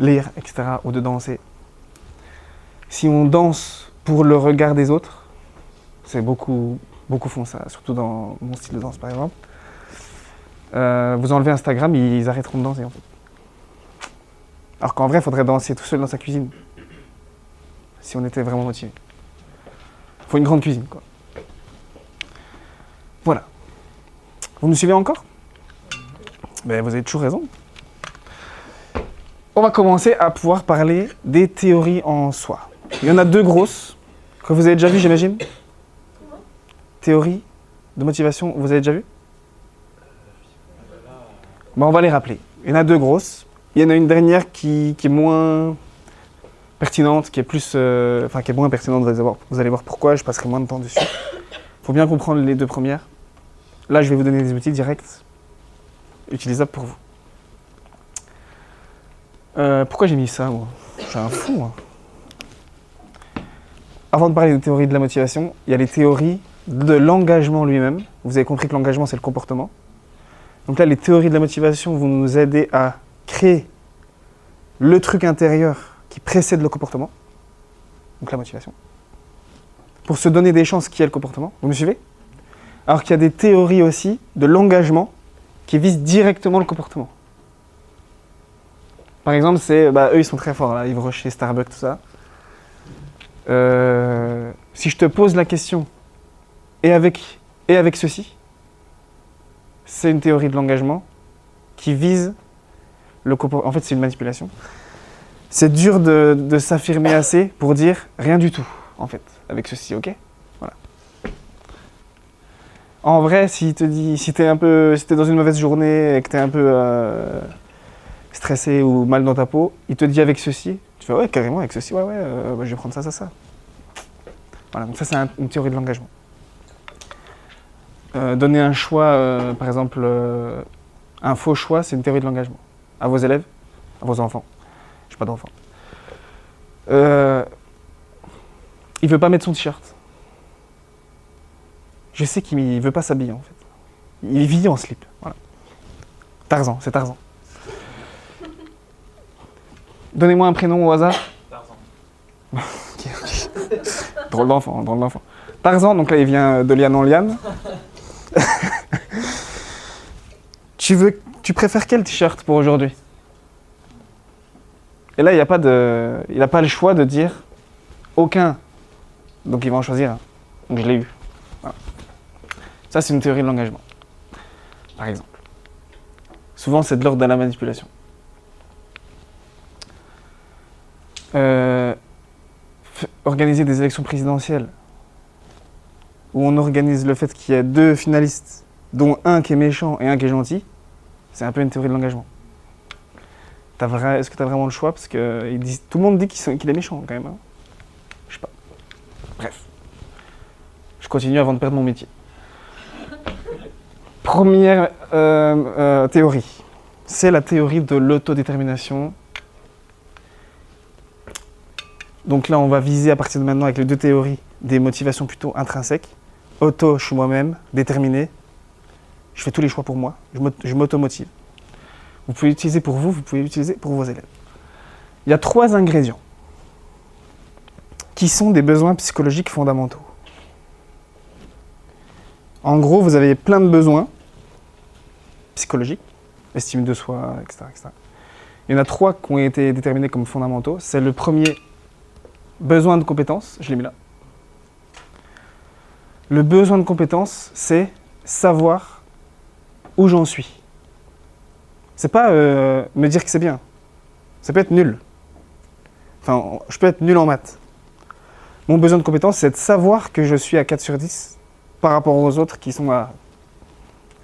lire, etc. ou de danser. Si on danse pour le regard des autres, c'est beaucoup font ça, surtout dans mon style de danse par exemple. Vous enlevez Instagram, ils arrêteront de danser en fait. Alors qu'en vrai, il faudrait danser tout seul dans sa cuisine. Si on était vraiment motivé. Il faut une grande cuisine, quoi. Voilà. Vous me suivez encore? Ben, vous avez toujours raison. On va commencer à pouvoir parler des théories en soi. Il y en a deux grosses, que vous avez déjà vues, j'imagine. Théorie de motivation, vous avez déjà vu? Ben, on va les rappeler. Il y en a deux grosses. Il y en a une dernière qui est moins pertinente, qui est plus, qui est moins pertinente, vous allez voir pourquoi, je passerai moins de temps dessus. Il faut bien comprendre les deux premières. Là, je vais vous donner des outils directs, utilisables pour vous. Pourquoi j'ai mis ça, moi? Je suis un fou, moi. Avant de parler des théories de la motivation, il y a les théories de l'engagement lui-même. Vous avez compris que l'engagement, c'est le comportement. Donc là, les théories de la motivation vont nous aider à créer le truc intérieur qui précède le comportement, donc la motivation, pour se donner des chances qui est le comportement. Vous me suivez? Alors qu'il y a des théories aussi de l'engagement qui visent directement le comportement. Par exemple, c'est, eux ils sont très forts là, Yves Rocher, Starbucks, tout ça. Si je te pose la question, et avec ceci, c'est une théorie de l'engagement qui vise le comportement. En fait, c'est une manipulation. C'est dur de s'affirmer assez pour dire rien du tout, en fait, avec ceci, ok? Voilà. En vrai, si t'es dans une mauvaise journée et que t'es un peu stressé ou mal dans ta peau, il te dit avec ceci, tu fais ouais, carrément, avec ceci, je vais prendre ça. Voilà, donc ça, c'est une théorie de l'engagement. Donner un choix, par exemple, un faux choix, c'est une théorie de l'engagement. À vos élèves, à vos enfants. Je n'ai pas d'enfants. Il veut pas mettre son t-shirt. Je sais qu'il ne veut pas s'habiller, en fait. Il vit en slip. Voilà. Tarzan, c'est Tarzan. Donnez-moi un prénom au hasard. Tarzan. Ok. Drôle d'enfant. Tarzan, donc là, il vient de liane en liane. Tu préfères quel t-shirt pour aujourd'hui? Et là, il n'a pas le choix de dire aucun. Donc il va en choisir un. Donc je l'ai eu. Voilà. Ça, c'est une théorie de l'engagement. Par exemple. Souvent, c'est de l'ordre de la manipulation. Organiser des élections présidentielles où on organise le fait qu'il y a 2 finalistes, dont un qui est méchant et un qui est gentil, c'est un peu une théorie de l'engagement. Est-ce que tu as vraiment le choix? Parce que tout le monde dit qu'il est méchant quand même. Hein. Je sais pas. Bref. Je continue avant de perdre mon métier. Première théorie. C'est la théorie de l'autodétermination. Donc là, on va viser à partir de maintenant avec les 2 théories des motivations plutôt intrinsèques. Auto, je suis moi-même, déterminé. Je fais tous les choix pour moi. Je m'automotive. Vous pouvez l'utiliser pour vous pouvez l'utiliser pour vos élèves. Il y a 3 ingrédients qui sont des besoins psychologiques fondamentaux. En gros, vous avez plein de besoins psychologiques, estime de soi, etc., etc. Il y en a 3 qui ont été déterminés comme fondamentaux. C'est le premier, besoin de compétence, je l'ai mis là. Le besoin de compétence, c'est savoir où j'en suis. C'est pas me dire que c'est bien. Ça peut être nul. Enfin, je peux être nul en maths. Mon besoin de compétence, c'est de savoir que je suis à 4 sur 10 par rapport aux autres qui sont à...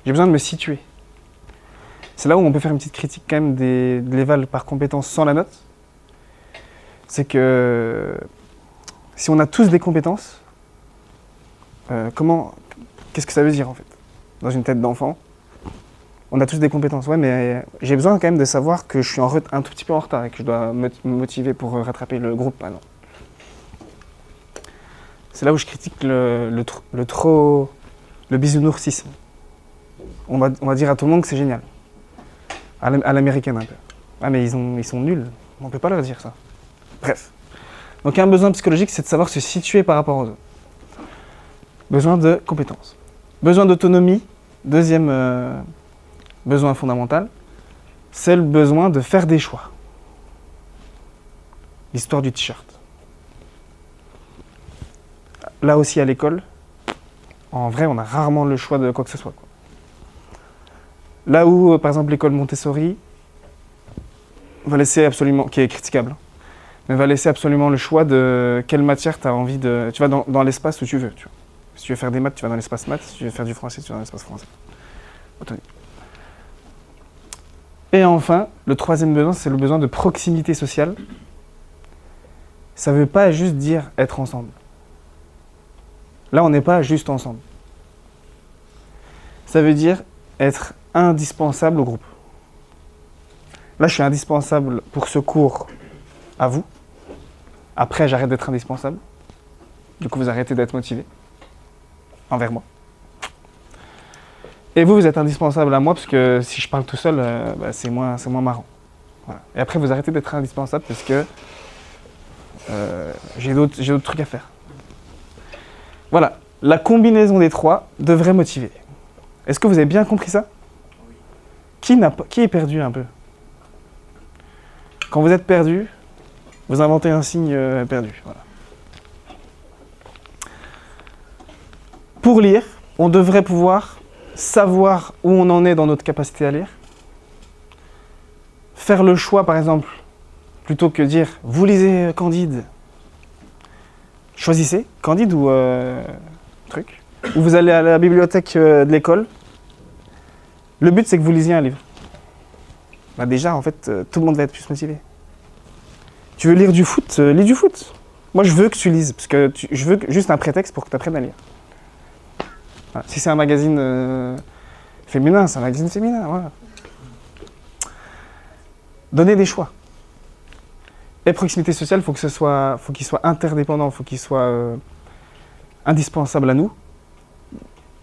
J'ai besoin de me situer. C'est là où on peut faire une petite critique quand même de l'éval par compétence sans la note. C'est que si on a tous des compétences, qu'est-ce que ça veut dire en fait? Dans une tête d'enfant, on a tous des compétences, ouais, mais j'ai besoin quand même de savoir que je suis un tout petit peu en retard et que je dois me motiver pour rattraper le groupe, par exemple. C'est là où je critique le bisounoursisme. On va dire à tout le monde que c'est génial. À l'américaine un peu. Ah mais ils sont nuls, on ne peut pas leur dire ça. Bref. Donc un besoin psychologique, c'est de savoir se situer par rapport aux autres. Besoin de compétences. Besoin d'autonomie, deuxième besoin fondamental, c'est le besoin de faire des choix. L'histoire du t-shirt. Là aussi à l'école, en vrai, on a rarement le choix de quoi que ce soit, quoi. Là où, par exemple, l'école Montessori va laisser absolument, qui est critiquable, mais va laisser absolument le choix de quelle matière tu as envie de... Tu vas dans l'espace où tu veux. Tu vois. Si tu veux faire des maths, tu vas dans l'espace maths. Si tu veux faire du français, tu vas dans l'espace français. Autonomie. Et enfin, le troisième besoin, c'est le besoin de proximité sociale. Ça ne veut pas juste dire être ensemble. Là, on n'est pas juste ensemble. Ça veut dire être indispensable au groupe. Là, je suis indispensable pour ce cours à vous. Après, j'arrête d'être indispensable. Du coup, vous arrêtez d'être motivé envers moi. Et vous êtes indispensable à moi parce que si je parle tout seul, c'est moins marrant. Voilà. Et après, vous arrêtez d'être indispensable parce que j'ai d'autres trucs à faire. Voilà, la combinaison des trois devrait motiver. Est-ce que vous avez bien compris ça? Qui est perdu un peu? Quand vous êtes perdu, vous inventez un signe perdu. Voilà. Pour lire, on devrait pouvoir savoir où on en est dans notre capacité à lire. Faire le choix, par exemple, plutôt que dire « vous lisez Candide », choisissez Candide ou truc. Ou vous allez à la bibliothèque de l'école. Le but, c'est que vous lisiez un livre. Bah déjà, en fait, tout le monde va être plus motivé. Tu veux lire du foot, lis du foot. Moi, je veux que tu lises, parce que je veux juste un prétexte pour que tu apprennes à lire. Voilà. Si c'est un magazine féminin, c'est un magazine féminin, voilà. Donner des choix. Et proximité sociale, faut qu'il soit interdépendant, faut qu'il soit indispensable à nous.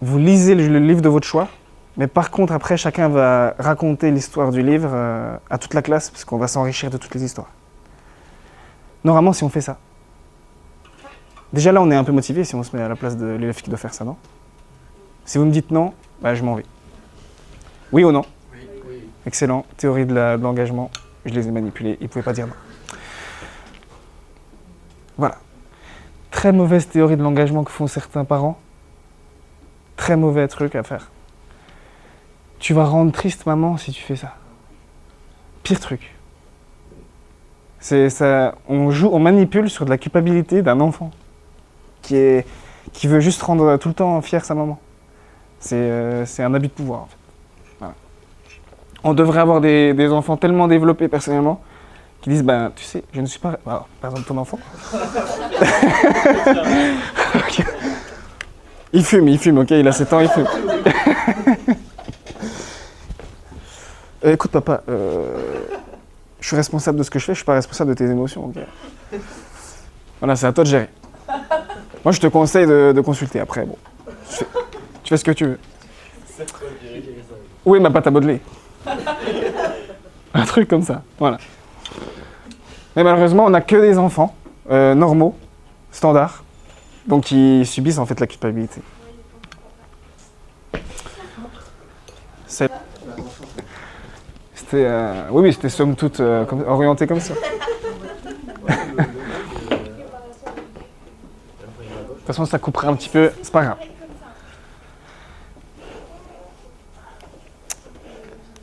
Vous lisez le livre de votre choix, mais par contre, après, chacun va raconter l'histoire du livre à toute la classe, parce qu'on va s'enrichir de toutes les histoires. Normalement, si on fait ça, déjà là, on est un peu motivé si on se met à la place de l'élève qui doit faire ça, non? Si vous me dites non, bah, je m'en vais. Oui ou non? Oui. Excellent. Théorie de l'engagement. Je les ai manipulés. Ils ne pouvaient pas dire non. Voilà. Très mauvaise théorie de l'engagement que font certains parents. Très mauvais truc à faire. Tu vas rendre triste maman si tu fais ça. Pire truc. C'est ça. On manipule sur de la culpabilité d'un enfant qui veut juste rendre tout le temps fier sa maman. C'est un abus de pouvoir, en fait. Voilà. On devrait avoir des enfants tellement développés personnellement qui disent, ben, tu sais, je ne suis pas... Alors, par exemple, ton enfant. Okay. Il fume, ok, il a 7 ans, il fume. Écoute, papa, je suis responsable de ce que je fais, je suis pas responsable de tes émotions, ok. Voilà, c'est à toi de gérer. Moi, je te conseille de consulter après, bon. Tu fais ce que tu veux. Où est ma pâte à modeler? Un truc comme ça, voilà. Mais malheureusement, on n'a que des enfants normaux, standards, donc ils subissent en fait la culpabilité. C'était somme toute orienté comme ça. De toute façon, ça coupera un petit peu, c'est pas grave.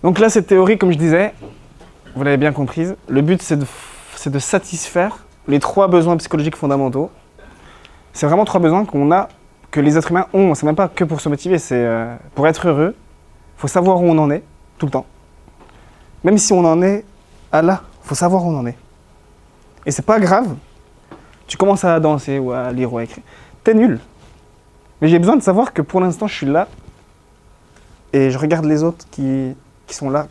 Donc là, cette théorie, comme je disais, vous l'avez bien comprise, le but c'est de satisfaire les 3 besoins psychologiques fondamentaux. C'est vraiment 3 besoins que les êtres humains ont. C'est même pas que pour se motiver, c'est pour être heureux. Il faut savoir où on en est, tout le temps. Même si on en est à là, il faut savoir où on en est. Et c'est pas grave. Tu commences à danser ou à lire ou à écrire. T'es nul. Mais j'ai besoin de savoir que pour l'instant, je suis là et je regarde les autres qui sont là.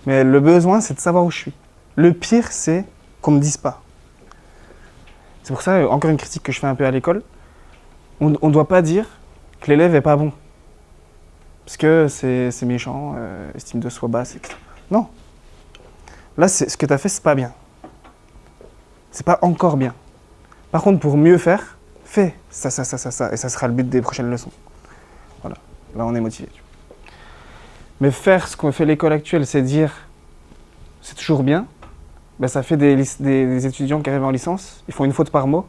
Mais le besoin, c'est de savoir où je suis. Le pire, c'est qu'on ne me dise pas. C'est pour ça, encore une critique que je fais un peu à l'école, on ne doit pas dire que l'élève n'est pas bon. Parce que c'est méchant, estime de soi basse, etc. Non. Là, ce que tu as fait, c'est pas bien. C'est pas encore bien. Par contre, pour mieux faire, fais ça. Et ça sera le but des prochaines leçons. Voilà. Là, on est motivé. Mais faire ce qu'on fait l'école actuelle, c'est dire c'est toujours bien, ben ça fait des étudiants qui arrivent en licence, ils font une faute par mot,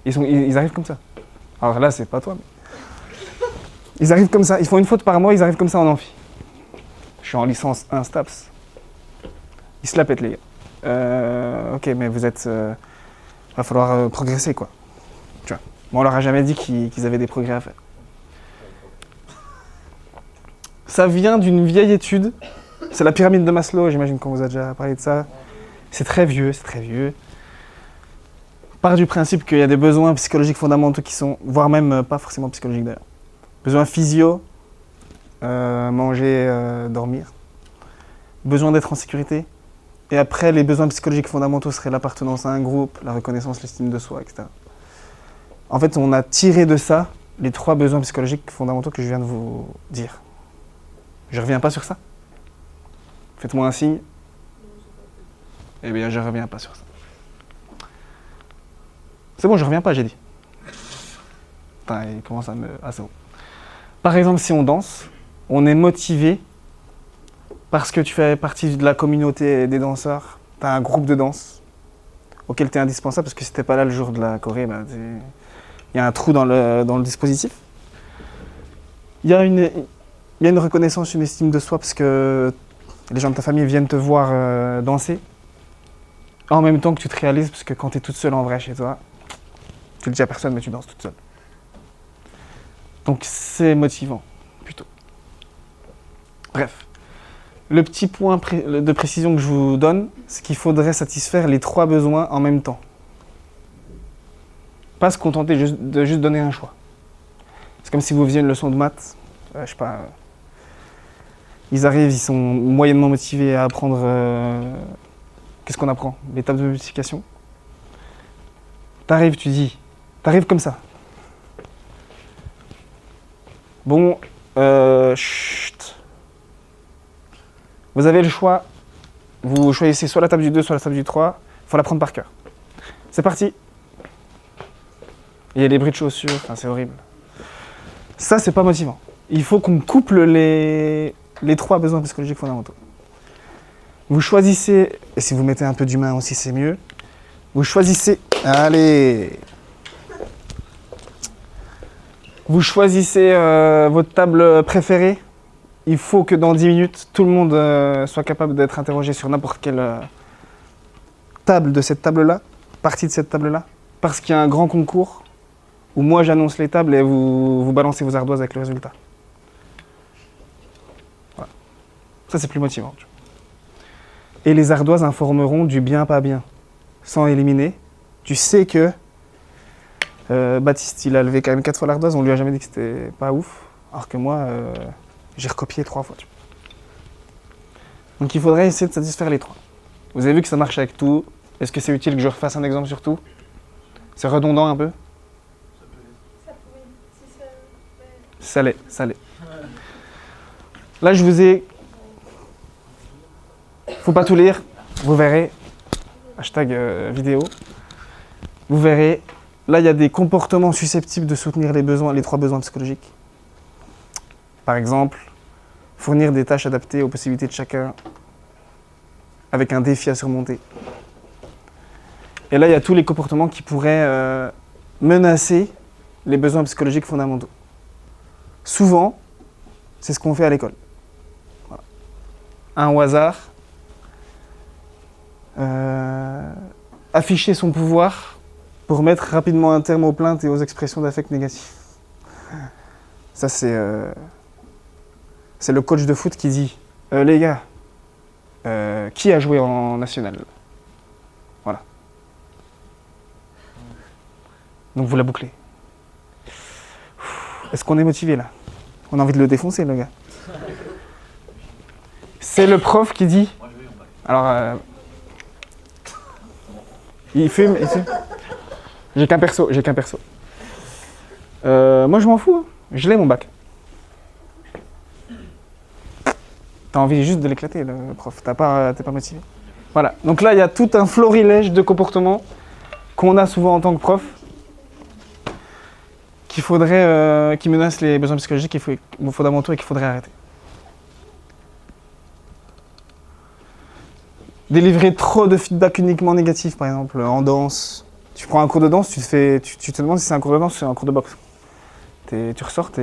ils arrivent comme ça. Alors là, c'est pas toi, mais... Ils arrivent comme ça, ils font une faute par mot, ils arrivent comme ça en amphi. Je suis en licence 1 STAPS. Ils se la pètent, les gars. Ok, mais vous êtes... va falloir progresser, quoi. Tu vois. Bon, on leur a jamais dit qu'ils avaient des progrès à faire. Ça vient d'une vieille étude. C'est la pyramide de Maslow, j'imagine qu'on vous a déjà parlé de ça. C'est très vieux. Part du principe qu'il y a des besoins psychologiques fondamentaux qui sont, voire même pas forcément psychologiques d'ailleurs. Besoin physio, manger, dormir. Besoin d'être en sécurité. Et après, les besoins psychologiques fondamentaux seraient l'appartenance à un groupe, la reconnaissance, l'estime de soi, etc. En fait, on a tiré de ça les 3 besoins psychologiques fondamentaux que je viens de vous dire. Je reviens pas sur ça. Faites-moi un signe Eh bien, je reviens pas sur ça. C'est bon, je reviens pas, j'ai dit. Putain, il commence à me... Ah, c'est bon. Par exemple, si on danse, on est motivé parce que tu fais partie de la communauté des danseurs. Tu as un groupe de danse auquel tu es indispensable parce que si t'es pas là le jour de la choré, ben, il y a un trou dans le dispositif. Il y a une reconnaissance, une estime de soi parce que les gens de ta famille viennent te voir danser. En même temps que tu te réalises, parce que quand tu es toute seule en vrai chez toi, tu le dis à personne mais tu danses toute seule. Donc c'est motivant, plutôt. Bref. Le petit point de précision que je vous donne, c'est qu'il faudrait satisfaire les 3 besoins en même temps. Pas se contenter de juste donner un choix. C'est comme si vous faisiez une leçon de maths, je sais pas, ils arrivent, ils sont moyennement motivés à apprendre, qu'est-ce qu'on apprend? Les tables de multiplication. T'arrives comme ça. Bon, chut. Vous avez le choix, vous choisissez soit la table du 2, soit la table du 3, il faut l'apprendre par cœur. C'est parti. Il y a des bruits de chaussures, enfin, c'est horrible. Ça, c'est pas motivant. Il faut qu'on couple les 3 besoins psychologiques fondamentaux. Vous choisissez, et si vous mettez un peu d'humain aussi, c'est mieux. Vous choisissez, allez. Vous choisissez votre table préférée. Il faut que dans 10 minutes, tout le monde soit capable d'être interrogé sur n'importe quelle table de cette table-là, partie de cette table-là, parce qu'il y a un grand concours où moi j'annonce les tables et vous balancez vos ardoises avec le résultat. Voilà. Ça c'est plus motivant. Et les ardoises informeront du bien pas bien, sans éliminer. Tu sais que Baptiste il a levé quand même 4 fois l'ardoise, on lui a jamais dit que c'était pas ouf, alors que moi j'ai recopié 3 fois. Donc il faudrait essayer de satisfaire les 3. Vous avez vu que ça marche avec tout. Est-ce que c'est utile que je refasse un exemple sur tout? C'est redondant un peu? Ça pourrait, si ça... Ça l'est. Là, je vous ai... Faut pas tout lire, vous verrez. Hashtag vidéo. Vous verrez. Là, il y a des comportements susceptibles de soutenir les 3 besoins psychologiques. Par exemple, fournir des tâches adaptées aux possibilités de chacun avec un défi à surmonter. Et là, il y a tous les comportements qui pourraient menacer les besoins psychologiques fondamentaux. Souvent, c'est ce qu'on fait à l'école. Voilà. Un au hasard. Afficher son pouvoir pour mettre rapidement un terme aux plaintes et aux expressions d'affect négatifs. Ça, c'est le coach de foot qui dit les gars, qui a joué en national? Voilà. Donc vous la bouclez. Est-ce qu'on est motivé là? On a envie de le défoncer, le gars. C'est le prof qui dit. Alors, il fume. J'ai qu'un perso. Moi, je m'en fous. Hein. Je l'ai mon bac. T'as envie juste de l'éclater, le prof. T'es pas motivé. Voilà. Donc là, il y a tout un florilège de comportements qu'on a souvent en tant que prof, qui menacent les besoins psychologiques fondamentaux et qu'il faudrait arrêter. Délivrer trop de feedback uniquement négatif, par exemple, en danse. Tu prends un cours de danse, tu te demandes si c'est un cours de danse ou c'est un cours de boxe. Tu ressors, t'as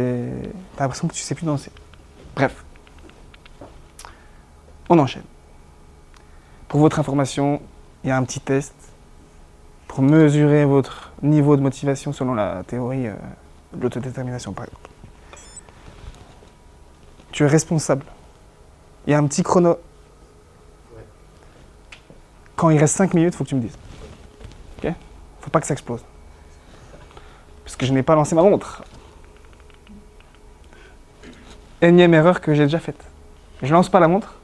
l'impression que tu sais plus danser. Bref. On enchaîne. Pour votre information, il y a un petit test pour mesurer votre niveau de motivation selon la théorie de l'autodétermination, par exemple. Tu es responsable. Il y a un petit chrono. Quand il reste 5 minutes, il faut que tu me dises. Ok? Faut pas que ça explose. Parce que je n'ai pas lancé ma montre. Énième erreur que j'ai déjà faite. Je lance pas la montre,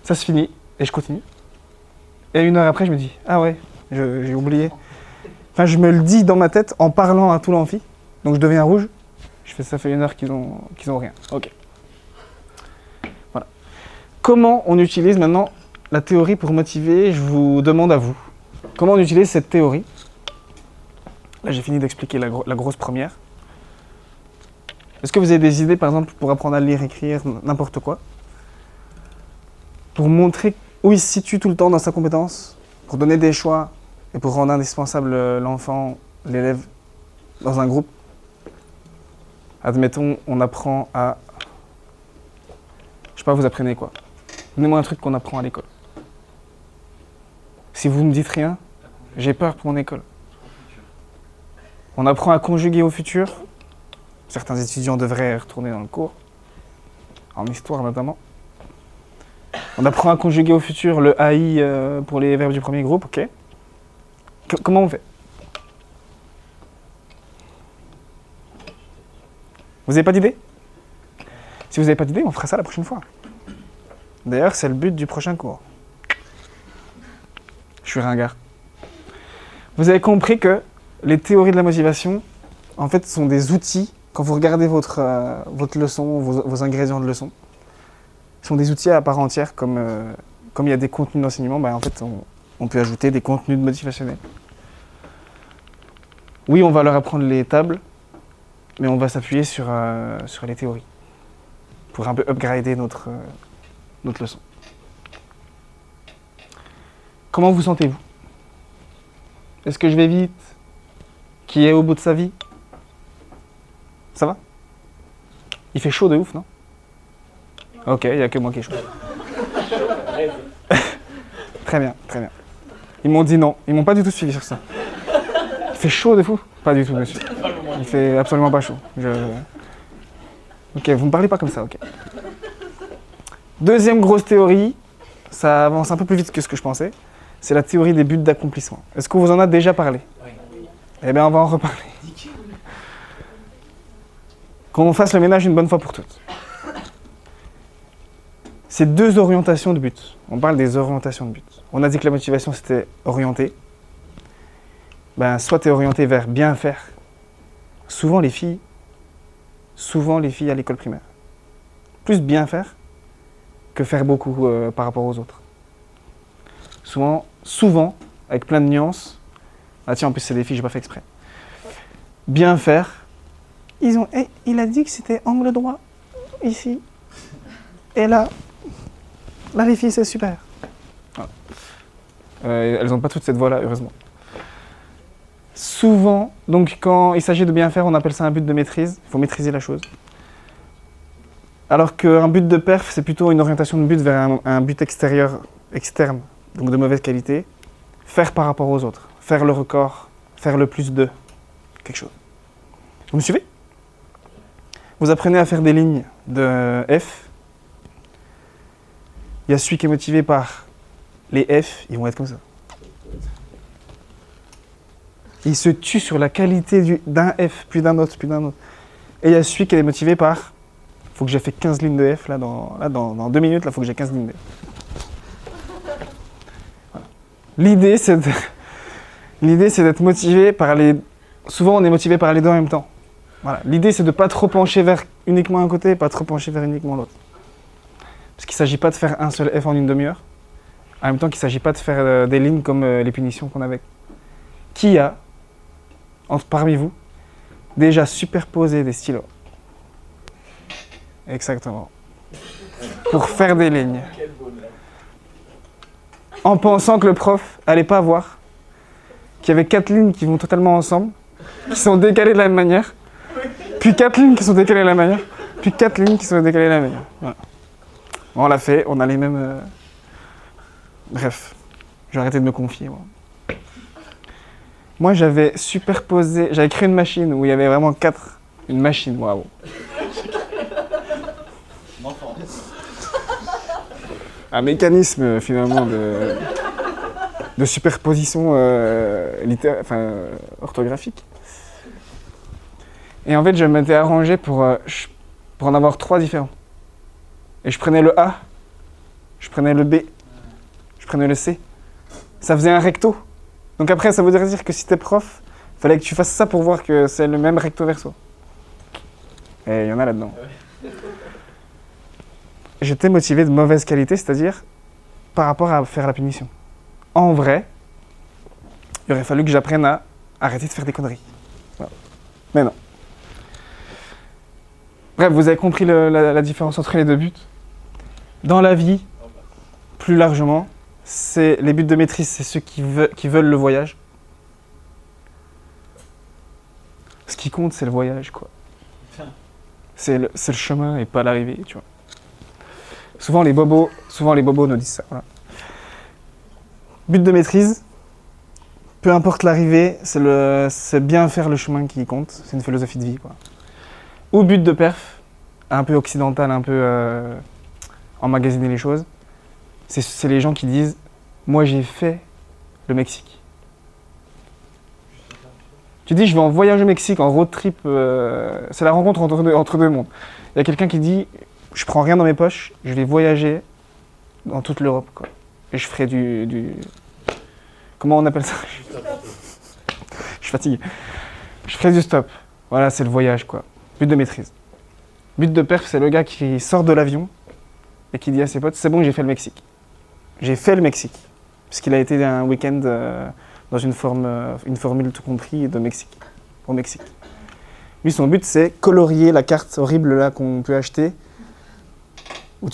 ça se finit, et je continue. Et 1 heure après, je me dis, ah ouais, j'ai oublié. Enfin, je me le dis dans ma tête en parlant à tout l'amphi. Donc je deviens rouge. Je fais, ça fait 1 heure qu'ils ont rien. Ok. Voilà. Comment on utilise maintenant la théorie pour motiver, je vous demande à vous, comment on utilise cette théorie? Là, j'ai fini d'expliquer la grosse première. Est-ce que vous avez des idées, par exemple, pour apprendre à lire, écrire, n'importe quoi? Pour montrer où il se situe tout le temps dans sa compétence, pour donner des choix et pour rendre indispensable l'enfant, l'élève dans un groupe. Admettons, on apprend à... Je sais pas, vous apprenez quoi? Donnez-moi un truc qu'on apprend à l'école. Si vous me dites rien, j'ai peur pour mon école. On apprend à conjuguer au futur. Certains étudiants devraient retourner dans le cours, en histoire notamment. On apprend à conjuguer au futur le AI pour les verbes du premier groupe, ok. Comment on fait? Vous n'avez pas d'idée? Si vous n'avez pas d'idée, on fera ça la prochaine fois. D'ailleurs, c'est le but du prochain cours. Je suis ringard. Vous avez compris que les théories de la motivation, en fait, sont des outils. Quand vous regardez votre leçon, vos ingrédients de leçon, sont des outils à part entière, comme il y a des contenus d'enseignement, en fait, on peut ajouter des contenus de motivationnels. Oui, on va leur apprendre les tables, mais on va s'appuyer sur les théories, pour un peu upgrader notre leçon. Comment vous sentez-vous? Est-ce que je vais vite? Qui est au bout de sa vie? Ça va? Il fait chaud de ouf, non? Ok, il n'y a que moi qui est chaud. Très bien, très bien. Ils m'ont dit non, ils m'ont pas du tout suivi sur ça. Il fait chaud de fou? Pas du tout, monsieur. Il fait absolument pas chaud. Ok, vous me parlez pas comme ça, ok. Deuxième grosse théorie, ça avance un peu plus vite que ce que je pensais, c'est la théorie des buts d'accomplissement. Est-ce qu'on vous en a déjà parlé? Oui. Eh bien, on va en reparler. Qu'on fasse le ménage une bonne fois pour toutes. C'est deux orientations de but. On parle des orientations de but. On a dit que la motivation, c'était orienté. Soit tu es orienté vers bien faire. Souvent les filles à l'école primaire. Plus bien faire que faire beaucoup par rapport aux autres. Souvent, avec plein de nuances. Ah tiens, en plus c'est des filles, j'ai pas fait exprès. Bien faire. Il a dit que c'était angle droit, ici. Et là, les filles, c'est super. Voilà. Elles n'ont pas toute cette voix-là, heureusement. Souvent, donc quand il s'agit de bien faire, on appelle ça un but de maîtrise. Il faut maîtriser la chose. Alors qu'un but de perf, c'est plutôt une orientation de but vers un but externe, donc de mauvaise qualité. Faire par rapport aux autres. Faire le record, faire le plus de quelque chose. Vous me suivez? Vous apprenez à faire des lignes de F. Il y a celui qui est motivé par les F, ils vont être comme ça. Il se tue sur la qualité d'un F, puis d'un autre, puis d'un autre. Et il y a celui qui est motivé par, il faut que j'ai fait 15 lignes de F, dans 2 minutes, il faut que j'ai 15 lignes de F. Voilà. L'idée, c'est d'être motivé par les... Souvent, on est motivé par les deux en même temps. Voilà. L'idée, c'est de ne pas trop pencher vers uniquement un côté, pas trop pencher vers uniquement l'autre. Parce qu'il ne s'agit pas de faire un seul F en une demi-heure, en même temps qu'il ne s'agit pas de faire des lignes comme les punitions qu'on avait. Qui a, parmi vous, déjà superposé des stylos? Exactement. Pour faire des lignes. En pensant que le prof n'allait pas voir qu'il y avait 4 lignes qui vont totalement ensemble, qui sont décalées de la même manière, puis 4 lignes qui sont décalées de la même manière, puis 4 lignes qui sont décalées de la même manière. Voilà. On l'a fait, on a les mêmes... Bref, j'ai arrêté de me confier. Moi, j'avais créé une machine où il y avait vraiment 4... Une machine, waouh. Un mécanisme, finalement, de superposition orthographique. Et en fait, je m'étais arrangé pour en avoir 3 différents. Et je prenais le A, je prenais le B, je prenais le C. Ça faisait un recto. Donc après, ça voudrait dire que si t'es prof, il fallait que tu fasses ça pour voir que c'est le même recto verso. Et il y en a là-dedans. J'étais motivé de mauvaise qualité, c'est-à-dire par rapport à faire la punition. En vrai, il aurait fallu que j'apprenne à arrêter de faire des conneries. Voilà. Mais non. Bref, vous avez compris la différence entre les deux buts. Dans la vie, plus largement, les buts de maîtrise, c'est ceux qui veulent le voyage. Ce qui compte, c'est le voyage, quoi. C'est le chemin et pas l'arrivée, tu vois. Souvent les bobos nous disent ça. Voilà. But de maîtrise, peu importe l'arrivée, c'est bien faire le chemin qui compte. C'est une philosophie de vie, quoi. Ou but de perf, un peu occidental, un peu emmagasiner les choses. C'est les gens qui disent « Moi, j'ai fait le Mexique ». Tu dis « Je vais en voyage au Mexique, en road trip ». C'est la rencontre entre deux mondes. Il y a quelqu'un qui dit « Je prends rien dans mes poches, je vais voyager dans toute l'Europe, quoi. Et je ferai du... Comment on appelle ça ? Je suis fatigué. Je ferai du stop. Voilà, c'est le voyage, quoi. But de maîtrise. But de perf, c'est le gars qui sort de l'avion et qui dit à ses potes « C'est bon, j'ai fait le Mexique. J'ai fait le Mexique. » Parce qu'il a été un week-end dans une formule tout compris de Mexique. Au Mexique. Lui, son but, c'est colorier la carte horrible là qu'on peut acheter où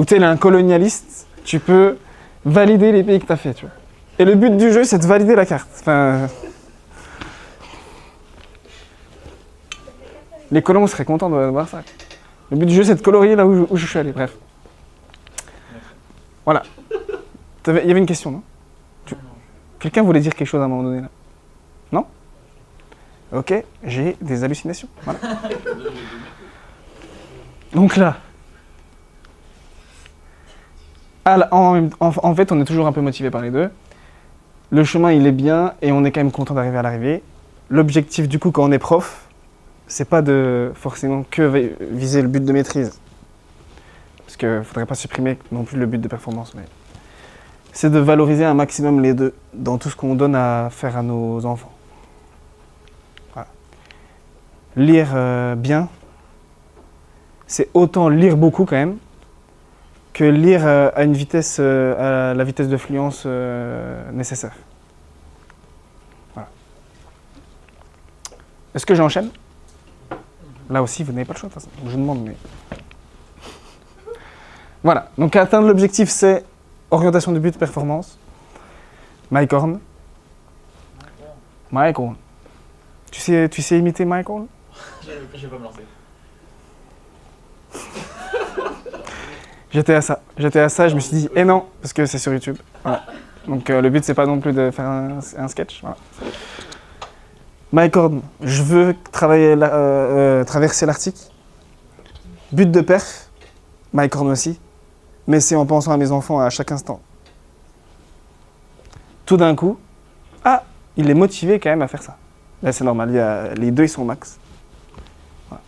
t'es un colonialiste, tu peux valider les pays que t'as fait, tu vois. Et le but du jeu, c'est de valider la carte. Enfin, les colons seraient contents de voir ça. Le but du jeu, c'est de colorier là où je suis allé, bref. Voilà. Il y avait une question, non ? Quelqu'un voulait dire quelque chose à un moment donné, là ? Non ? Ok, j'ai des hallucinations. Voilà. Donc là, en fait, on est toujours un peu motivé par les deux. Le chemin, il est bien et on est quand même content d'arriver à l'arrivée. L'objectif, du coup, quand on est prof, c'est pas de forcément que viser le but de maîtrise. Parce qu'il ne faudrait pas supprimer non plus le but de performance. Mais c'est de valoriser un maximum les deux dans tout ce qu'on donne à faire à nos enfants. Voilà. Lire bien, c'est autant lire beaucoup quand même, que lire à une vitesse, à la vitesse de fluence nécessaire. Voilà. Est-ce que j'enchaîne ? Là aussi, vous n'avez pas le choix de toute façon. Je vous demande, mais... Voilà. Donc atteindre l'objectif, c'est orientation du but, performance. Mike Horn. Mike Horn. Tu sais imiter Mike Horn ? Je vais pas me lancer. J'étais à ça, je me suis dit, non, parce que c'est sur YouTube. Voilà. Donc le but, c'est pas non plus de faire un sketch. Voilà. Mike Horn, je veux traverser l'Arctique. But de perf, Mike Horn aussi, mais c'est en pensant à mes enfants à chaque instant. Tout d'un coup, il est motivé quand même à faire ça. Là, c'est normal, les deux, ils sont au max. Voilà.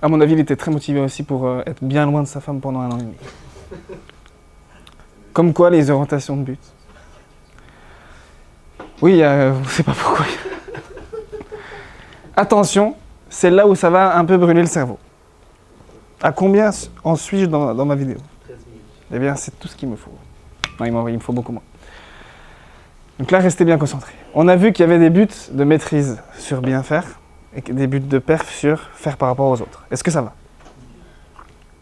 À mon avis, il était très motivé aussi pour être bien loin de sa femme pendant 1 an et demi. Comme quoi, les orientations de but. Oui, on ne sait pas pourquoi. Attention, c'est là où ça va un peu brûler le cerveau. À combien en suis-je dans ma vidéo ? 13 minutes. Eh bien, c'est tout ce qu'il me faut. Non, il me faut beaucoup moins. Donc là, restez bien concentrés. On a vu qu'il y avait des buts de maîtrise sur bien faire et des buts de perf sur faire par rapport aux autres. Est-ce que ça va ?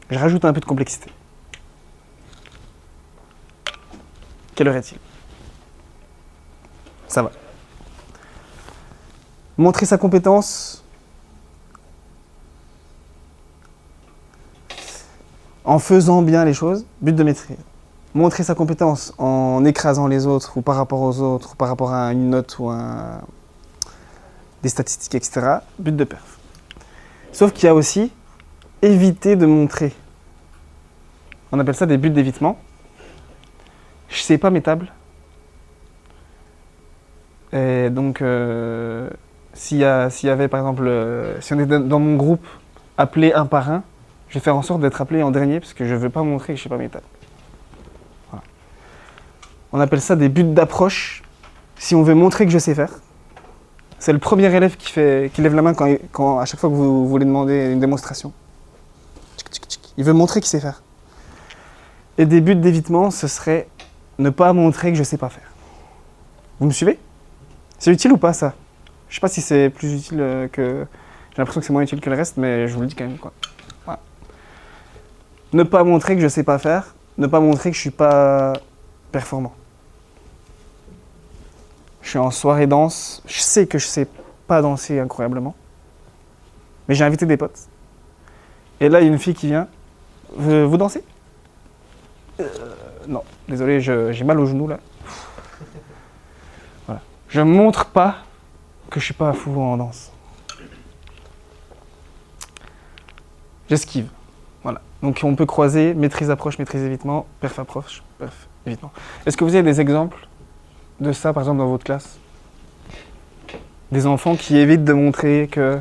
Je rajoute un peu de complexité. Quelle heure est-il ? Ça va. Montrer sa compétence en faisant bien les choses, but de maîtrise. Montrer sa compétence en écrasant les autres ou par rapport aux autres, ou par rapport à une note ou des statistiques, etc. But de perf. Sauf qu'il y a aussi éviter de montrer. On appelle ça des buts d'évitement. Je sais pas mes tables. Et donc, s'il y avait par exemple, si on est dans mon groupe appelé un par un, je vais faire en sorte d'être appelé en dernier parce que je ne veux pas montrer que je ne sais pas mes tables. Voilà. On appelle ça des buts d'approche. Si on veut montrer que je sais faire, c'est le premier élève qui lève la main quand à chaque fois que vous voulez demander une démonstration. Il veut montrer qu'il sait faire. Et des buts d'évitement, ce serait ne pas montrer que je sais pas faire. Vous me suivez? C'est utile ou pas ça? Je sais pas si c'est plus utile que... J'ai l'impression que c'est moins utile que le reste, mais je vous le dis quand même, quoi. Voilà. Ne pas montrer que je sais pas faire, ne pas montrer que je suis pas performant. Je suis en soirée danse, je sais que je sais pas danser incroyablement, mais j'ai invité des potes. Et là, il y a une fille qui vient. Vous dansez? Non, désolé, j'ai mal au genou là. Voilà. Je montre pas que je suis pas fou en danse. J'esquive. Voilà. Donc on peut croiser maîtrise approche, maîtrise évitement, perf approche, perf évitement. Est-ce que vous avez des exemples de ça, par exemple, dans votre classe? Des enfants qui évitent de montrer que...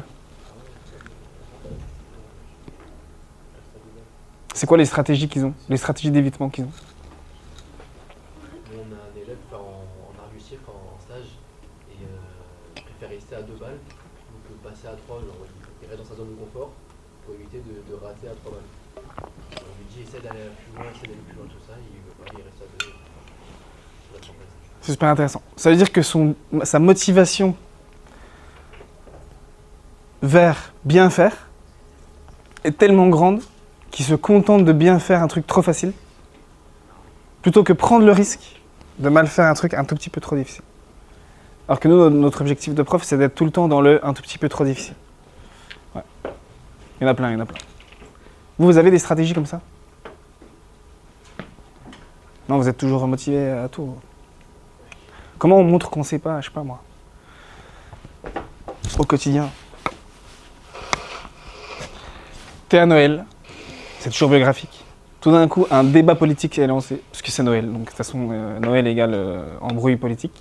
C'est quoi les stratégies qu'ils ont? Les stratégies d'évitement qu'ils ont? Nous, on a un élève en art lucif en stage et il préfère rester à 2 balles donc passer à 3, genre il reste dans sa zone de confort pour éviter de rater à 3 balles. On lui dit essaie d'aller plus loin, tout ça, il veut pas, il reste à 2. C'est super intéressant. Ça veut dire que sa motivation vers bien faire est tellement grande qu'il se contente de bien faire un truc trop facile plutôt que prendre le risque de mal faire un truc un tout petit peu trop difficile. Alors que nous, notre objectif de prof, c'est d'être tout le temps dans le un tout petit peu trop difficile. Ouais. Il y en a plein, il y en a plein. Vous avez des stratégies comme ça? Non, vous êtes toujours motivé à tout. Comment on montre qu'on sait pas, je sais pas moi, au quotidien? T'es à Noël, c'est toujours biographique. Tout d'un coup, un débat politique est lancé, parce que c'est Noël, donc de toute façon, Noël égale embrouille politique.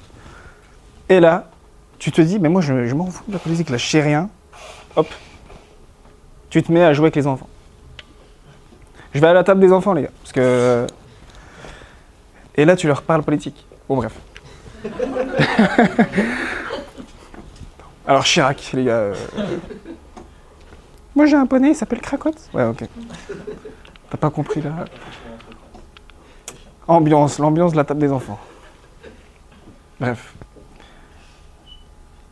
Et là, tu te dis, mais moi je m'en fous de la politique, là, je sais rien. Hop, tu te mets à jouer avec les enfants. Je vais à la table des enfants, les gars, parce que... Et là, tu leur parles politique. Bon, bref. Alors, Chirac, les gars... Moi, j'ai un poney, il s'appelle Cracotte. Ouais, ok. T'as pas compris, là? L'ambiance de la table des enfants. Bref.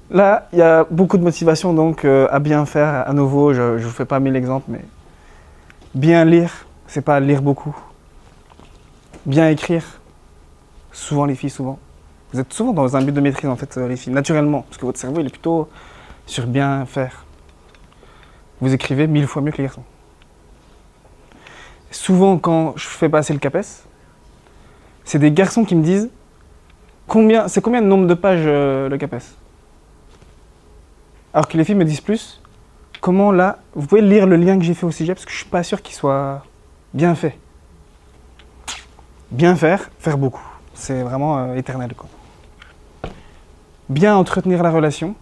Là, il y a beaucoup de motivation, donc, à bien faire. À nouveau, je vous fais pas 1000 exemples, mais... Bien lire, c'est pas lire beaucoup. Bien écrire. Souvent, les filles, souvent. Vous êtes souvent dans un but de maîtrise, en fait, les filles, naturellement. Parce que votre cerveau, il est plutôt sur bien faire. Vous écrivez 1000 fois mieux que les garçons. Souvent, quand je fais passer le CAPES, c'est des garçons qui me disent c'est combien de nombre de pages le CAPES? Alors que les filles me disent plus, comment là, vous pouvez lire le lien que j'ai fait au cégep, parce que je suis pas sûr qu'il soit bien fait. Bien faire, faire beaucoup. C'est vraiment éternel, quoi. Bien entretenir la relation,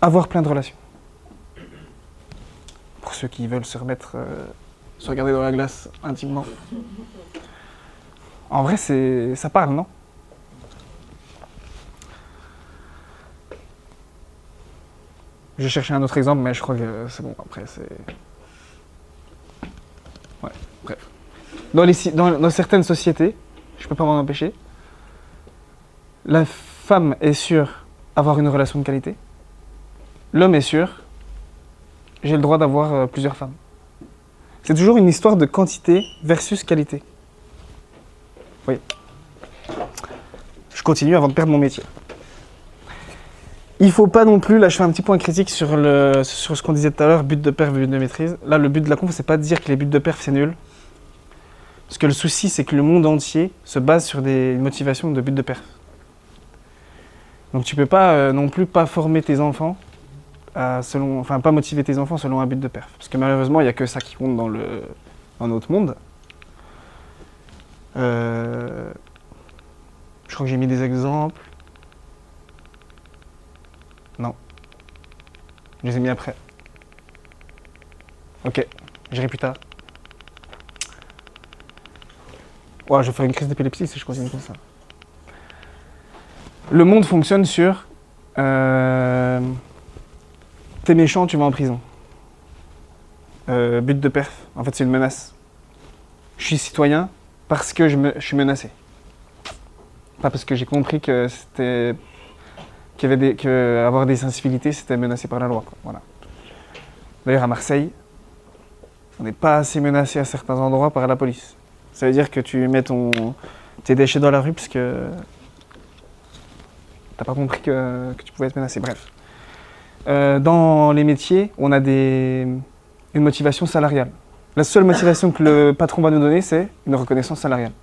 avoir plein de relations. Pour ceux qui veulent se remettre, se regarder dans la glace intimement. En vrai, ça parle, non? Je cherchais un autre exemple, mais je crois que c'est bon, après, c'est... Ouais, bref. Dans certaines sociétés, je peux pas m'en empêcher, la femme est sûre avoir une relation de qualité, l'homme est sûr, j'ai le droit d'avoir plusieurs femmes. C'est toujours une histoire de quantité versus qualité. Oui. Je continue avant de perdre mon métier. Il faut pas non plus, là je fais un petit point critique sur ce qu'on disait tout à l'heure, but de perf, but de maîtrise. Là le but de la conf, c'est pas de dire que les buts de perf c'est nul. Parce que le souci c'est que le monde entier se base sur des motivations de but de perf. Donc tu peux pas non plus pas former tes enfants, pas motiver tes enfants selon un but de perf. Parce que malheureusement il n'y a que ça qui compte dans notre monde. Je crois que j'ai mis des exemples. Non. Je les ai mis après. Ok, j'irai plus tard. Ouais, je vais faire une crise d'épilepsie si je continue comme ça. Le monde fonctionne sur... T'es méchant, tu vas en prison. but de perf. En fait, c'est une menace. Je suis citoyen parce que je suis menacé. Pas parce que j'ai compris que c'était que avoir des incivilités, c'était menacé par la loi, quoi. Voilà. D'ailleurs, à Marseille, on n'est pas assez menacé à certains endroits par la police. Ça veut dire que tu mets tes déchets dans la rue parce que t'as pas compris que tu pouvais être menacé. Bref. Dans les métiers, on a une motivation salariale. La seule motivation que le patron va nous donner, c'est une reconnaissance salariale.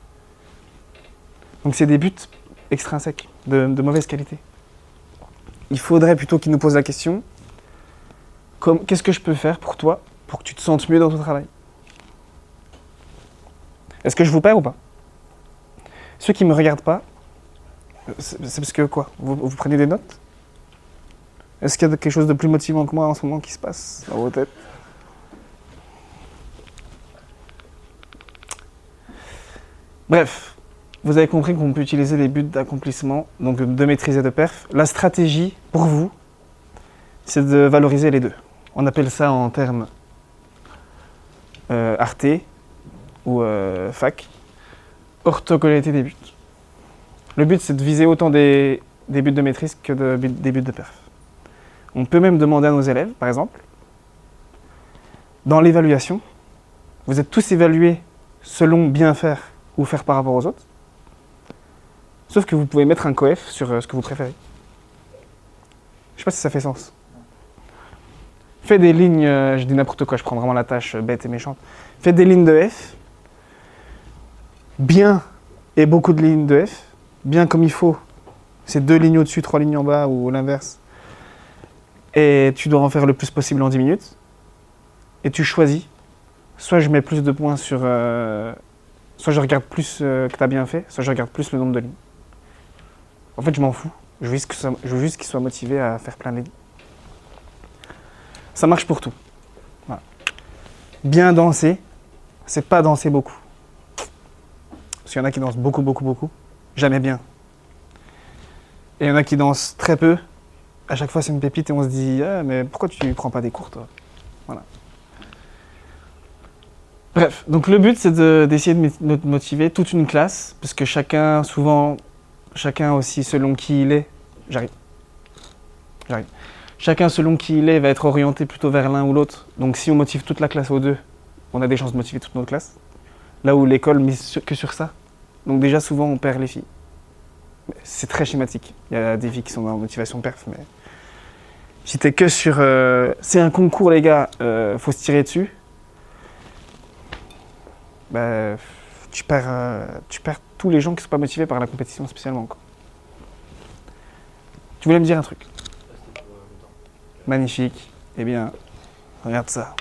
Donc c'est des buts extrinsèques, de mauvaise qualité. Il faudrait plutôt qu'il nous pose la question, qu'est-ce que je peux faire pour toi, pour que tu te sentes mieux dans ton travail? Est-ce que je vous perds ou pas? Ceux qui ne me regardent pas, c'est parce que quoi? Vous prenez des notes? Est-ce qu'il y a quelque chose de plus motivant que moi en ce moment qui se passe dans vos têtes? Bref, vous avez compris qu'on peut utiliser les buts d'accomplissement, donc de maîtrise et de perf. La stratégie, pour vous, c'est de valoriser les deux. On appelle ça en termes Arte ou fac, orthogonalité des buts. Le but, c'est de viser autant des buts de maîtrise que des buts de perf. On peut même demander à nos élèves, par exemple, dans l'évaluation, vous êtes tous évalués selon bien faire ou faire par rapport aux autres, sauf que vous pouvez mettre un coef sur ce que vous préférez. Je sais pas si ça fait sens. Fais des lignes, je dis n'importe quoi, je prends vraiment la tâche bête et méchante. Fais des lignes de F, bien et beaucoup de lignes de F, bien comme il faut, c'est 2 lignes au-dessus, 3 lignes en bas ou l'inverse. Et tu dois en faire le plus possible en 10 minutes. Et tu choisis, soit je mets plus de points sur... soit je regarde plus que tu as bien fait, soit je regarde plus le nombre de lignes. En fait, je m'en fous. Je veux juste qu'il soit motivé à faire plein de lignes. Ça marche pour tout. Voilà. Bien danser, c'est pas danser beaucoup. Parce qu'il y en a qui dansent beaucoup, jamais bien. Et il y en a qui dansent très peu. À chaque fois, c'est une pépite et on se dit ah, mais pourquoi tu ne prends pas des cours, toi? Voilà. Bref, donc le but, c'est d'essayer de motiver toute une classe, parce que chacun aussi, selon qui il est... J'arrive. Chacun, selon qui il est, va être orienté plutôt vers l'un ou l'autre. Donc si on motive toute la classe aux deux, on a des chances de motiver toute notre classe. Là où l'école mise que sur ça. Donc déjà, souvent, on perd les filles. C'est très schématique. Il y a des filles qui sont en motivation perf, mais... Si t'es que sur... c'est un concours, les gars, faut se tirer dessus. Bah, tu perds tous les gens qui ne sont pas motivés par la compétition spécialement, quoi. Tu voulais me dire un truc? Magnifique. Eh bien, regarde ça.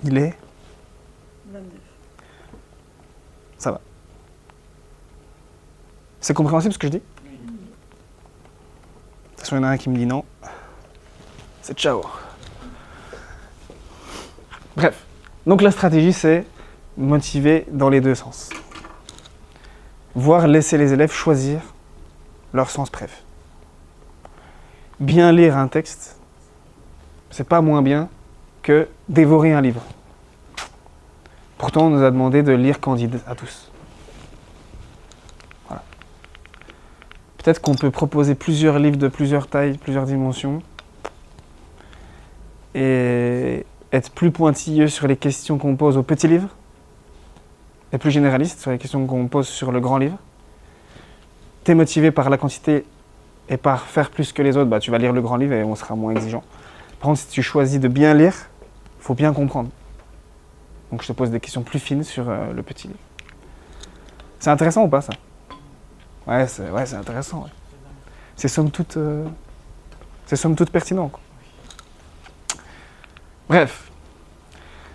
Il est 29. Ça va. C'est compréhensible ce que je dis? De toute façon, il y en a un qui me dit non. C'est ciao. Bref. Donc la stratégie, c'est motiver dans les deux sens. Voire laisser les élèves choisir leur sens préf. Bien lire un texte, c'est pas moins bien que dévorer un livre. Pourtant, on nous a demandé de lire Candide à tous. Voilà. Peut-être qu'on peut proposer plusieurs livres de plusieurs tailles, plusieurs dimensions, et être plus pointilleux sur les questions qu'on pose au petit livre, et plus généraliste sur les questions qu'on pose sur le grand livre. T'es motivé par la quantité et par faire plus que les autres, bah, tu vas lire le grand livre et on sera moins exigeant. Par contre, si tu choisis de bien lire, il faut bien comprendre. Donc je te pose des questions plus fines sur le petit livre. C'est intéressant ou pas, ça? Ouais, c'est intéressant. Ouais. C'est somme toute pertinent, quoi. Bref,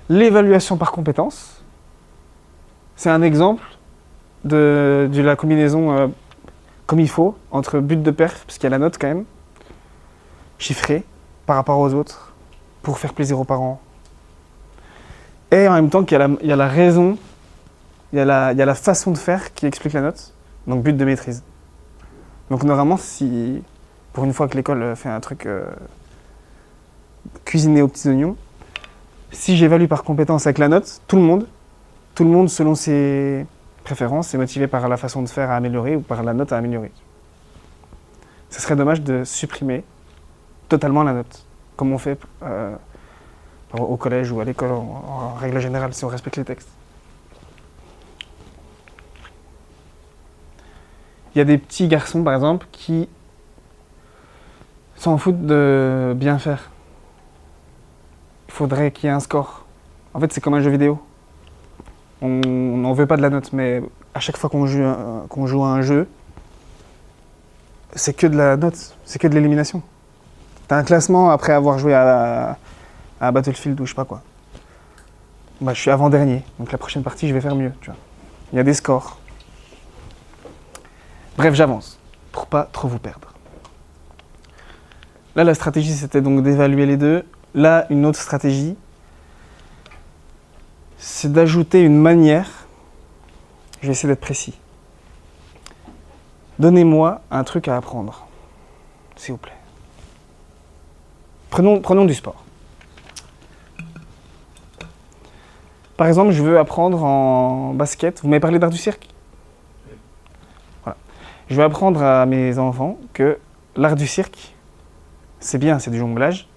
l'évaluation par compétence, c'est un exemple de la combinaison comme il faut entre but de perf, parce qu'il y a la note quand même, chiffrée par rapport aux autres, pour faire plaisir aux parents. Et en même temps qu'il y a la raison, il y a la façon de faire qui explique la note, donc but de maîtrise. Donc normalement, si pour une fois que l'école fait un truc cuisiner aux petits oignons. Si j'évalue par compétence avec la note, tout le monde selon ses préférences est motivé par la façon de faire à améliorer ou par la note à améliorer. Ce serait dommage de supprimer totalement la note, comme on fait au collège ou à l'école en règle générale, si on respecte les textes. Il y a des petits garçons, par exemple, qui s'en foutent de bien faire. Il faudrait qu'il y ait un score. En fait, c'est comme un jeu vidéo. On n'en veut pas de la note, mais à chaque fois qu'on joue à un jeu, c'est que de la note, c'est que de l'élimination. T'as un classement après avoir joué à Battlefield ou je sais pas quoi. Bah, je suis avant-dernier, donc la prochaine partie, je vais faire mieux, tu vois. Il y a des scores. Bref, j'avance, pour pas trop vous perdre. Là, la stratégie, c'était donc d'évaluer les deux. Là, une autre stratégie, c'est d'ajouter une manière. Je vais essayer d'être précis. Donnez-moi un truc à apprendre, s'il vous plaît. Prenons du sport. Par exemple, je veux apprendre en basket. Vous m'avez parlé d'art du cirque ? Voilà. Je veux apprendre à mes enfants que l'art du cirque, c'est bien, c'est du jonglage,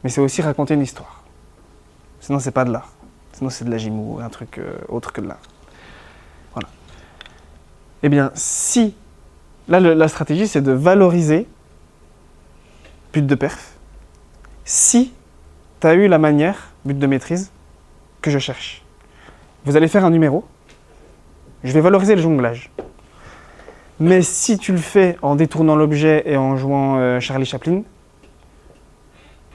mais c'est aussi raconter une histoire. Sinon, c'est pas de l'art. Sinon, c'est de la gym ou un truc autre que de l'art. Voilà. Eh bien, si... Là, la stratégie, c'est de valoriser but de perf. Si tu as eu la manière, but de maîtrise, que je cherche. Vous allez faire un numéro. Je vais valoriser le jonglage. Mais si tu le fais en détournant l'objet et en jouant Charlie Chaplin,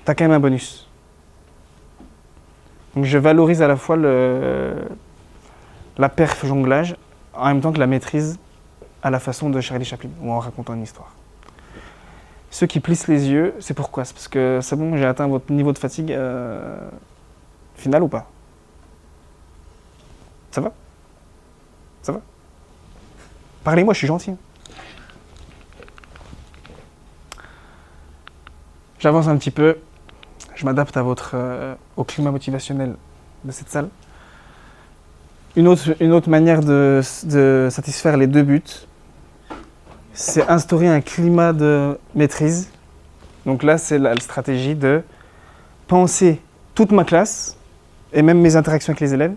tu as quand même un bonus. Donc je valorise à la fois la perf jonglage en même temps que la maîtrise à la façon de Charlie Chaplin ou en racontant une histoire. Ceux qui plissent les yeux, c'est pourquoi ? C'est parce que c'est bon, j'ai atteint votre niveau de fatigue final ou pas ? Ça va ? Ça va ? Parlez-moi, je suis gentil. J'avance un petit peu. Je m'adapte à au climat motivationnel de cette salle. Une autre manière de satisfaire les deux buts, c'est instaurer un climat de maîtrise. Donc là, c'est la stratégie de penser toute ma classe, et même mes interactions avec les élèves,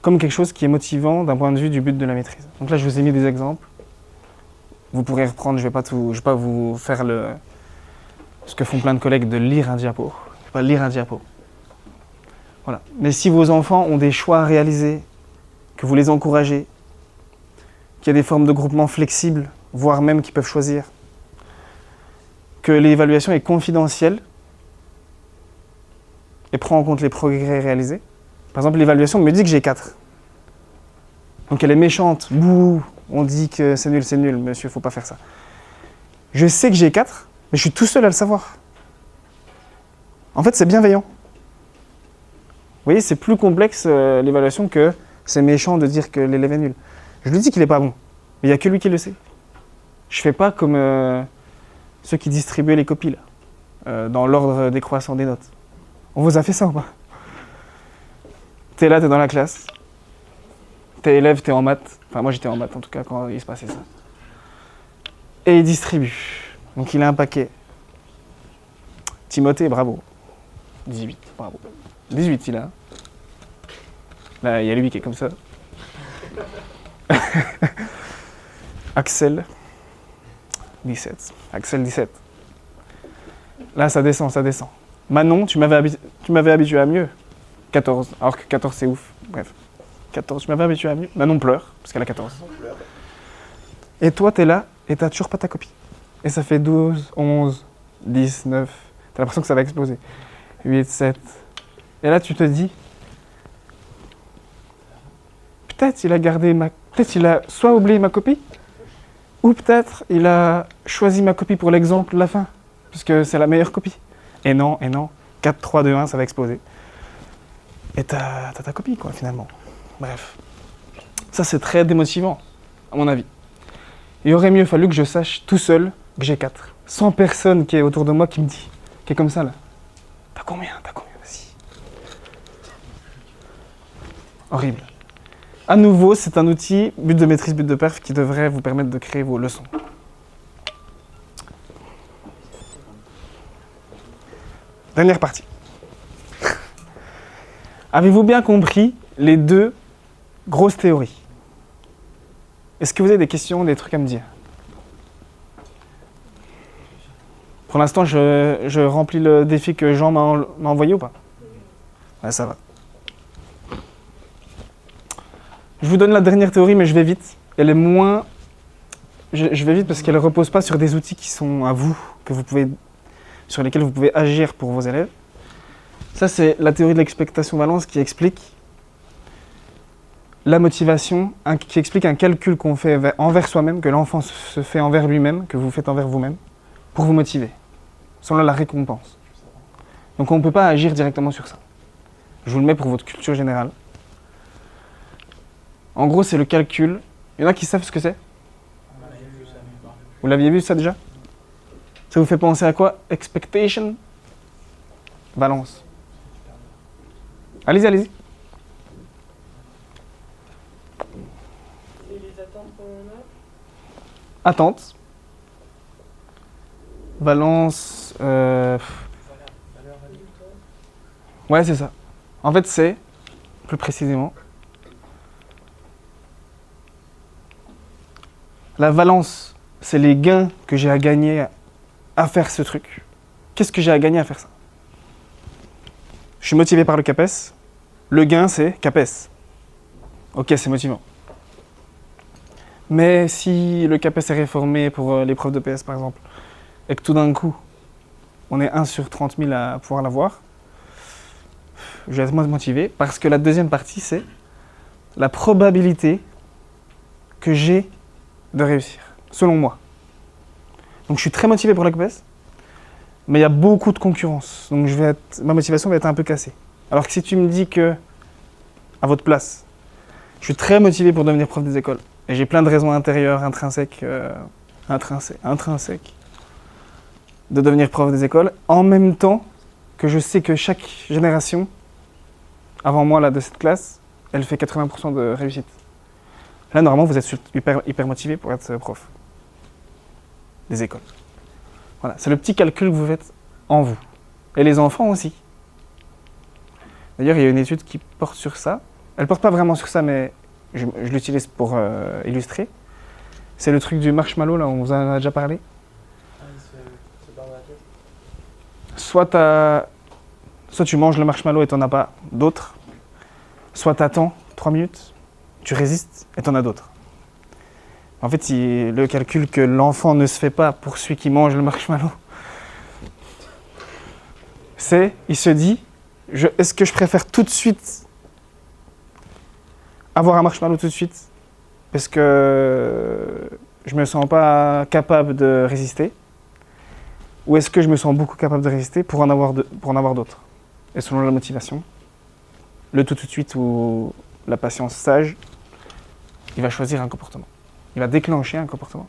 comme quelque chose qui est motivant d'un point de vue du but de la maîtrise. Donc là, je vous ai mis des exemples. Vous pourrez reprendre, je vais pas vous faire ce que font plein de collègues de lire un diapo. Je vais pas lire un diapo. Voilà. Mais si vos enfants ont des choix à réaliser, que vous les encouragez, qu'il y a des formes de groupement flexibles, voire même qu'ils peuvent choisir, que l'évaluation est confidentielle et prend en compte les progrès réalisés. Par exemple, l'évaluation me dit que j'ai 4. Donc elle est méchante. Bouh, on dit que c'est nul, monsieur, faut pas faire ça. Je sais que j'ai 4, mais je suis tout seul à le savoir. En fait, c'est bienveillant. Vous voyez, c'est plus complexe l'évaluation que c'est méchant de dire que l'élève est nul. Je lui dis qu'il n'est pas bon, mais il n'y a que lui qui le sait. Je ne fais pas comme ceux qui distribuaient les copies, là, dans l'ordre décroissant des notes. On vous a fait ça ou pas ? T'es là, t'es dans la classe. T'es élève, t'es en maths. Enfin, moi j'étais en maths en tout cas quand il se passait ça. Et il distribue. Donc il a un paquet. Timothée, bravo. 18, bravo. 18 il a. Là, il y a lui qui est comme ça. Axel, 17. Axel, 17. Là, ça descend. Manon, tu m'avais habitué à mieux. 14. Alors que 14, c'est ouf. Bref. 14, tu m'avais habitué à mieux. Manon pleure, parce qu'elle a 14. Et toi, t'es là, et t'as toujours pas ta copie. Et ça fait 12, 11, 10, 9. T'as l'impression que ça va exploser. 8, 7. Et là, tu te dis... Peut-être il a soit oublié ma copie, ou peut-être il a choisi ma copie pour l'exemple de la fin, puisque c'est la meilleure copie. Et non, 4, 3, 2, 1, ça va exploser. Et t'as ta copie, quoi, finalement. Bref. Ça, c'est très démotivant, à mon avis. Il aurait mieux fallu que je sache tout seul que j'ai 4. Sans personne qui est autour de moi qui me dit, qui est comme ça, là. T'as combien? Vas-y. Horrible. À nouveau, c'est un outil, but de maîtrise, but de perf, qui devrait vous permettre de créer vos leçons. Dernière partie. Avez-vous bien compris les deux grosses théories? Est-ce que vous avez des questions, des trucs à me dire? Pour l'instant, je remplis le défi que Jean m'a envoyé ou pas? Ouais, ça va. Je vous donne la dernière théorie, mais je vais vite. Elle est moins... Je vais vite parce qu'elle ne repose pas sur des outils qui sont à vous, sur lesquels vous pouvez agir pour vos élèves. Ça, c'est la théorie de l'expectation-valence qui explique la motivation, qui explique un calcul qu'on fait envers soi-même, que l'enfant se fait envers lui-même, que vous faites envers vous-même, pour vous motiver, selon la récompense. Donc on ne peut pas agir directement sur ça. Je vous le mets pour votre culture générale. En gros, c'est le calcul. Il y en a qui savent ce que c'est? Vous l'aviez vu ça déjà? Ça vous fait penser à quoi? Expectation? Balance. Allez-y. Et les attentes qu'on a? Attente. Valence. Ouais, c'est ça. En fait, c'est, plus précisément, la valence, c'est les gains que j'ai à gagner à faire ce truc. Qu'est-ce que j'ai à gagner à faire ça? Je suis motivé par le CAPES. Le gain, c'est CAPES. Ok, c'est motivant. Mais si le CAPES est réformé pour l'épreuve de PS, par exemple, et que tout d'un coup, on est 1 sur 30 000 à pouvoir l'avoir, je vais être moins motivé parce que la deuxième partie, c'est la probabilité que j'ai de réussir, selon moi. Donc je suis très motivé pour la CAPES, mais il y a beaucoup de concurrence. Donc ma motivation va être un peu cassée. Alors que si tu me dis que, à votre place, je suis très motivé pour devenir prof des écoles, et j'ai plein de raisons intérieures, intrinsèques, de devenir prof des écoles, en même temps que je sais que chaque génération, avant moi là, de cette classe, elle fait 80% de réussite. Là, normalement, vous êtes hyper motivé pour être prof des écoles. Voilà, c'est le petit calcul que vous faites en vous. Et les enfants aussi. D'ailleurs, il y a une étude qui porte sur ça. Elle ne porte pas vraiment sur ça, mais je l'utilise pour illustrer. C'est le truc du marshmallow, là, on vous en a déjà parlé. Ah, il se barre la tête. Soit tu manges le marshmallow et tu n'en as pas d'autres. Soit tu attends 3 minutes, tu résistes et tu en as d'autres. En fait, le calcul que l'enfant ne se fait pas pour celui qui mange le marshmallow, il se dit, est-ce que je préfère tout de suite avoir un marshmallow tout de suite parce que je me sens pas capable de résister, ou est-ce que je me sens beaucoup capable de résister pour en avoir d'autres? Et selon la motivation, le tout de suite ou la patience sage, il va choisir un comportement. Il va déclencher un comportement.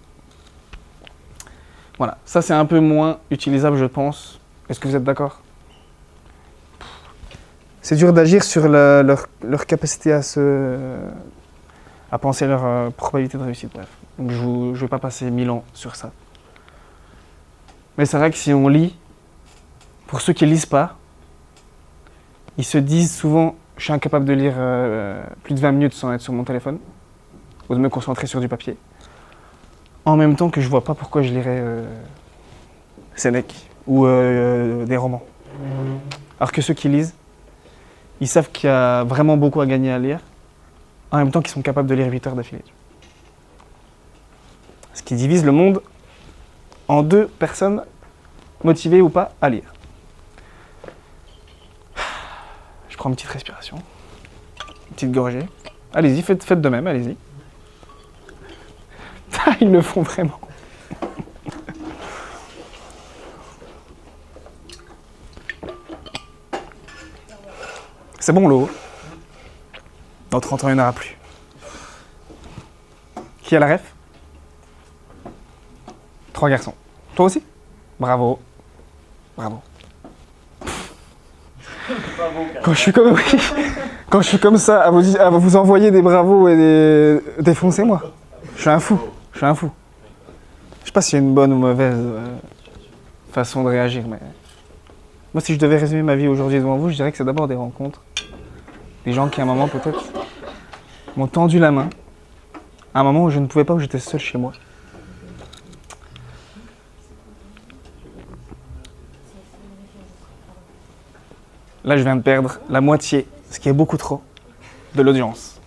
Voilà, ça c'est un peu moins utilisable, je pense. Est-ce que vous êtes d'accord? C'est dur d'agir sur leur capacité à penser leur probabilité de réussite, bref. Donc je ne vais pas passer 1000 ans sur ça. Mais c'est vrai que si on lit, pour ceux qui ne lisent pas, ils se disent souvent « je suis incapable de lire plus de 20 minutes sans être sur mon téléphone » ou de me concentrer sur du papier. En même temps que je ne vois pas pourquoi je lirais Sénèque ou des romans. Alors que ceux qui lisent, ils savent qu'il y a vraiment beaucoup à gagner à lire, en même temps qu'ils sont capables de lire 8 heures d'affilée. Ce qui divise le monde en 2 personnes motivées ou pas à lire. Je prends une petite respiration, une petite gorgée. Allez-y, faites de même, allez-y. Ils le font vraiment. C'est bon l'eau. Dans 30 ans, il n'y en aura plus. Qui a la ref? 3 garçons. Toi aussi? Bravo. Bravo. Quand je suis comme, oui, quand je suis comme ça, à vous envoyer des bravos et défoncez-moi. Je suis un fou. Je suis un fou. Je sais pas s'il y a une bonne ou mauvaise façon de réagir, mais moi, si je devais résumer ma vie aujourd'hui devant vous, je dirais que c'est d'abord des rencontres. Des gens qui, à un moment, peut-être, m'ont tendu la main. À un moment où je ne pouvais pas, où j'étais seul chez moi. Là, je viens de perdre la moitié, ce qui est beaucoup trop, de l'audience.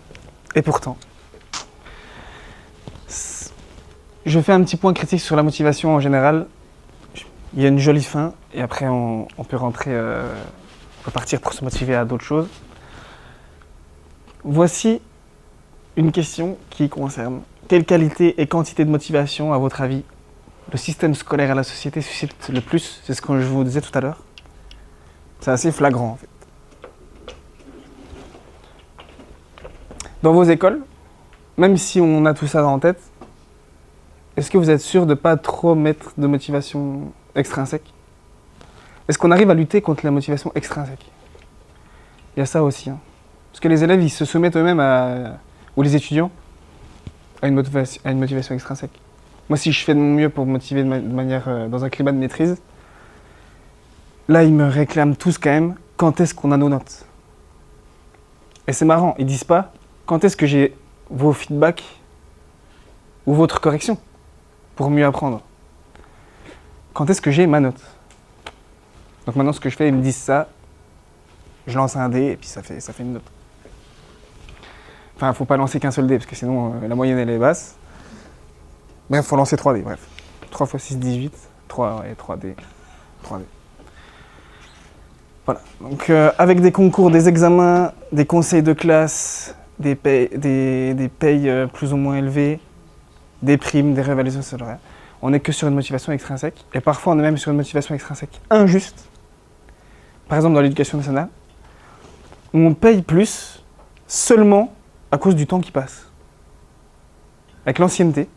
Et pourtant, je fais un petit point critique sur la motivation en général. Il y a une jolie fin, et après on peut rentrer, on peut partir pour se motiver à d'autres choses. Voici une question qui concerne quelle qualité et quantité de motivation, à votre avis, le système scolaire et la société suscitent le plus? C'est ce que je vous disais tout à l'heure. C'est assez flagrant en fait. Dans vos écoles, même si on a tout ça en tête, est-ce que vous êtes sûr de ne pas trop mettre de motivation extrinsèque? Est-ce qu'on arrive à lutter contre la motivation extrinsèque? Il y a ça aussi. Hein. Parce que les élèves, ils se soumettent eux-mêmes ou les étudiants, à une motivation extrinsèque. Moi, si je fais de mon mieux pour me motiver de manière dans un climat de maîtrise, là, ils me réclament tous quand même quand est-ce qu'on a nos notes. Et c'est marrant, ils disent pas quand est-ce que j'ai vos feedbacks ou votre correction pour mieux apprendre. Quand est-ce que j'ai ma note? Donc maintenant, ce que je fais, ils me disent ça, je lance un dé et puis ça fait une note. Enfin, faut pas lancer qu'un seul dé parce que sinon la moyenne elle est basse. Bref, faut lancer 3 dés, bref. 3 x 6, 18, 3 dés. 3 dés. Voilà, donc avec des concours, des examens, des conseils de classe, des payes plus ou moins élevées, des primes, des révélations salariales, on n'est que sur une motivation extrinsèque. Et parfois, on est même sur une motivation extrinsèque injuste. Par exemple, dans l'éducation nationale, où on paye plus seulement à cause du temps qui passe. Avec l'ancienneté.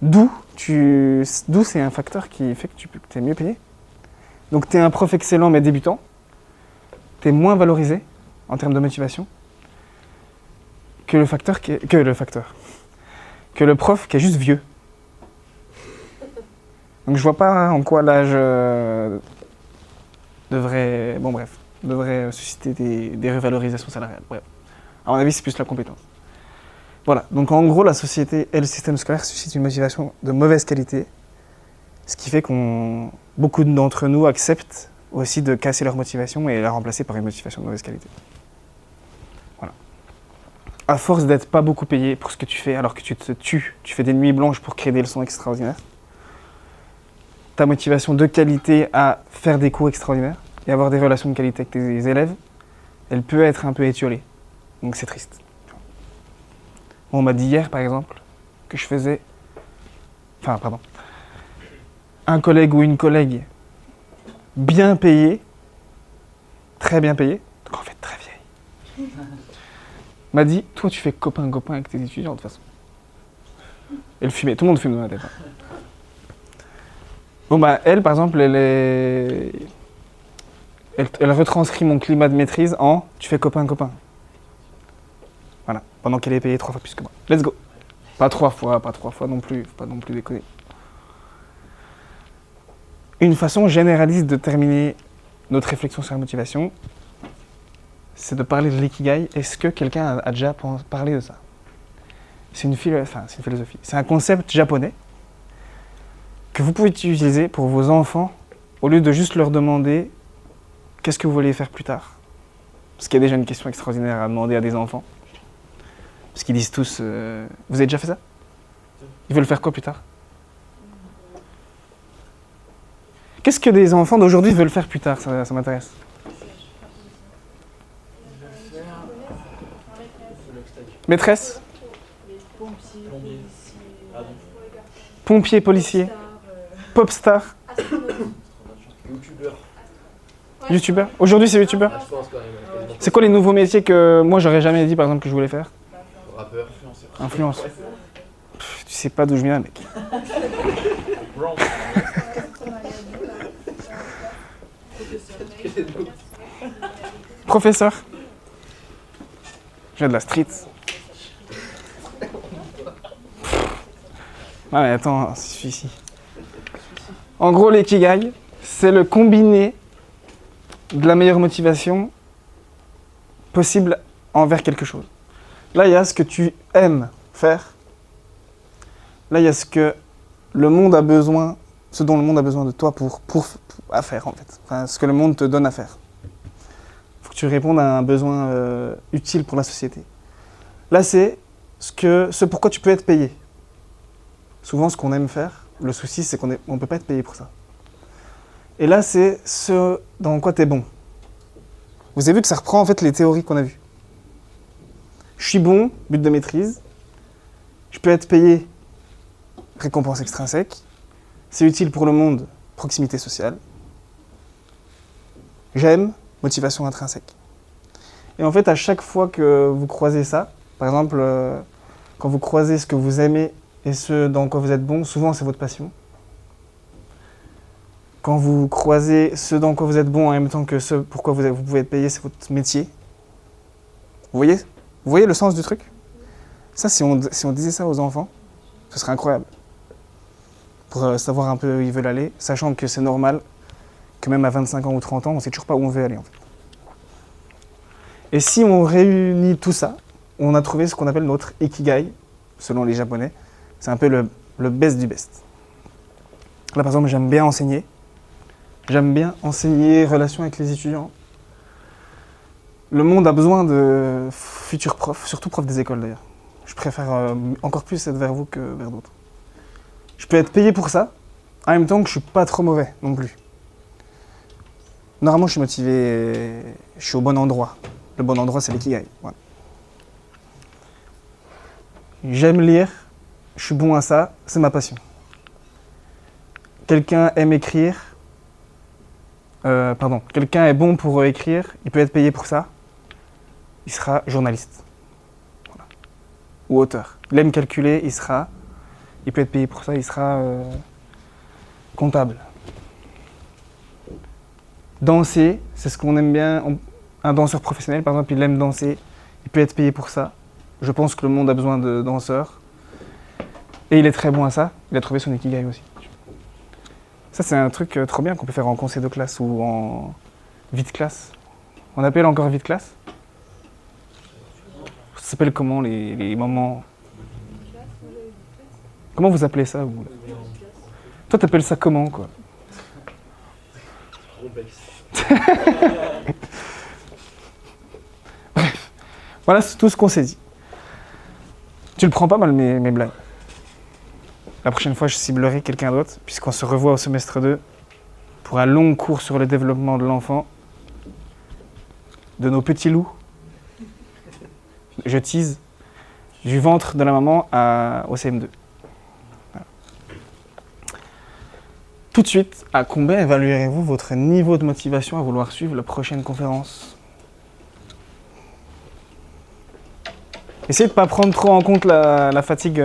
D'où c'est un facteur qui fait que tu es mieux payé. Donc tu es un prof excellent mais débutant, tu es moins valorisé en termes de motivation que le prof qui est juste vieux. Donc je vois pas en quoi l'âge devrait susciter des revalorisations salariales. Bref. À mon avis, c'est plus la compétence. Voilà, donc en gros, la société et le système scolaire suscitent une motivation de mauvaise qualité, ce qui fait beaucoup d'entre nous acceptent aussi de casser leur motivation et la remplacer par une motivation de mauvaise qualité. Voilà. À force d'être pas beaucoup payé pour ce que tu fais, alors que tu te tues, tu fais des nuits blanches pour créer des leçons extraordinaires, ta motivation de qualité à faire des cours extraordinaires et avoir des relations de qualité avec tes élèves, elle peut être un peu étiolée. Donc c'est triste. On m'a dit hier, par exemple, que je faisais... un collègue ou une collègue bien payé, très bien payé, donc en fait très vieille, m'a dit, toi tu fais copain-copain avec tes étudiants de toute façon. Elle fumait, tout le monde fume dans la tête. Bon bah elle, par exemple, elle retranscrit mon climat de maîtrise en tu fais copain-copain. Voilà, pendant qu'elle est payée 3 fois plus que moi. Let's go. Pas 3 fois non plus, faut pas non plus déconner. Une façon généraliste de terminer notre réflexion sur la motivation, c'est de parler de l'ikigai. Est-ce que quelqu'un a déjà parlé de ça? C'est une philosophie. C'est un concept japonais que vous pouvez utiliser pour vos enfants au lieu de juste leur demander qu'est-ce que vous voulez faire plus tard. Parce qu'il y a déjà une question extraordinaire à demander à des enfants. Parce qu'ils disent tous, vous avez déjà fait ça? Ils veulent faire quoi plus tard? Qu'est-ce que des enfants d'aujourd'hui veulent faire plus tard? Ça m'intéresse. Maîtresse? Pompier, policier, pop star, youtubeur. Aujourd'hui c'est youtubeur. Ah, je pense quand même. C'est quoi les nouveaux métiers que moi j'aurais jamais dit par exemple que je voulais faire? Rappeur. Influence. Tu sais pas d'où je viens mec. Professeur. Je viens de la street. Ah mais attends, c'est celui-ci. En gros, l'ikigai, c'est le combiné de la meilleure motivation possible envers quelque chose. Là, il y a ce que tu aimes faire. Là, il y a ce que le monde a besoin, ce dont le monde a besoin de toi à faire, en fait. Enfin, ce que le monde te donne à faire. Il faut que tu répondes à un besoin utile pour la société. Là, c'est ce pourquoi tu peux être payé. Souvent, ce qu'on aime faire, le souci, c'est qu'on ne peut pas être payé pour ça. Et là, c'est ce dans quoi tu es bon. Vous avez vu que ça reprend en fait les théories qu'on a vues. Je suis bon, but de maîtrise. Je peux être payé, récompense extrinsèque. C'est utile pour le monde, proximité sociale. J'aime, motivation intrinsèque. Et en fait, à chaque fois que vous croisez ça, par exemple, quand vous croisez ce que vous aimez et ce dans quoi vous êtes bon, souvent c'est votre passion. Quand vous croisez ce dans quoi vous êtes bon en même temps que ce pourquoi vous pouvez être payé, c'est votre métier. Vous voyez le sens du truc? Ça, si on disait ça aux enfants, ce serait incroyable. Pour savoir un peu où ils veulent aller, sachant que c'est normal que même à 25 ans ou 30 ans, on ne sait toujours pas où on veut aller en fait. Et si on réunit tout ça, on a trouvé ce qu'on appelle notre ikigai, selon les Japonais. C'est un peu le best du best. Là, par exemple, j'aime bien enseigner. J'aime bien enseigner relations avec les étudiants. Le monde a besoin de futurs profs, surtout profs des écoles d'ailleurs. Je préfère encore plus être vers vous que vers d'autres. Je peux être payé pour ça, en même temps que je suis pas trop mauvais non plus. Normalement, je suis motivé, je suis au bon endroit. Le bon endroit, c'est l'ikigai. Voilà. J'aime lire, je suis bon à ça, c'est ma passion. Quelqu'un aime écrire, quelqu'un est bon pour écrire, il peut être payé pour ça, il sera journaliste. Voilà. Ou auteur. Il aime calculer, il peut être payé pour ça, il sera comptable. Danser, c'est ce qu'on aime bien. Un danseur professionnel, par exemple, il aime danser, il peut être payé pour ça. Je pense que le monde a besoin de danseurs. Et il est très bon à ça, il a trouvé son ikigai aussi. Ça, c'est un truc trop bien qu'on peut faire en conseil de classe ou en vie de classe. On appelle encore vie de classe? Ça s'appelle comment les moments? Comment vous appelez ça vous? Toi, t'appelles ça comment, quoi? Complexe. Bref, voilà tout ce qu'on s'est dit. Tu le prends pas mal mes blagues. La prochaine fois, je ciblerai quelqu'un d'autre, puisqu'on se revoit au semestre 2 pour un long cours sur le développement de l'enfant, de nos petits loups. Je tease, du ventre de la maman au CM2. Voilà. Tout de suite, à combien évaluerez-vous votre niveau de motivation à vouloir suivre la prochaine conférence? Essayez de ne pas prendre trop en compte la fatigue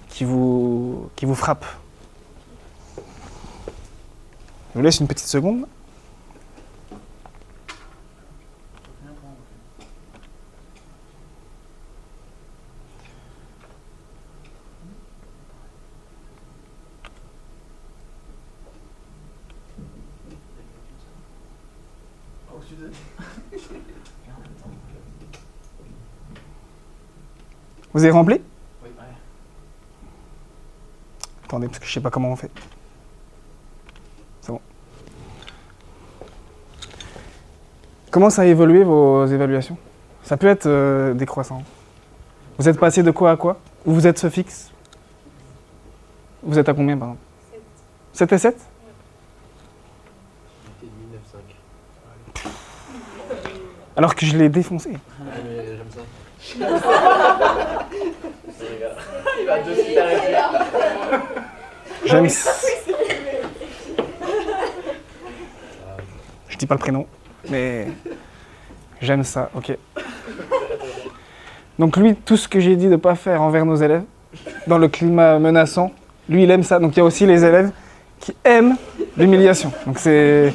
qui vous frappe. Je vous laisse une petite seconde. Vous avez rempli? Oui, ouais. Attendez, parce que je sais pas comment on fait. C'est bon. Comment ça a évolué vos évaluations? Ça peut être décroissant. Vous êtes passé de quoi à quoi? Ou vous êtes fixe? Vous êtes à combien, par exemple? 7 et 7? J'étais 9,5. Alors que je l'ai défoncé. Mais j'aime ça. Il va de suite arrêter. J'aime. Je dis pas le prénom, mais j'aime ça, ok. Donc lui, tout ce que j'ai dit de ne pas faire envers nos élèves, dans le climat menaçant, lui il aime ça. Donc il y a aussi les élèves qui aiment l'humiliation. Donc c'est...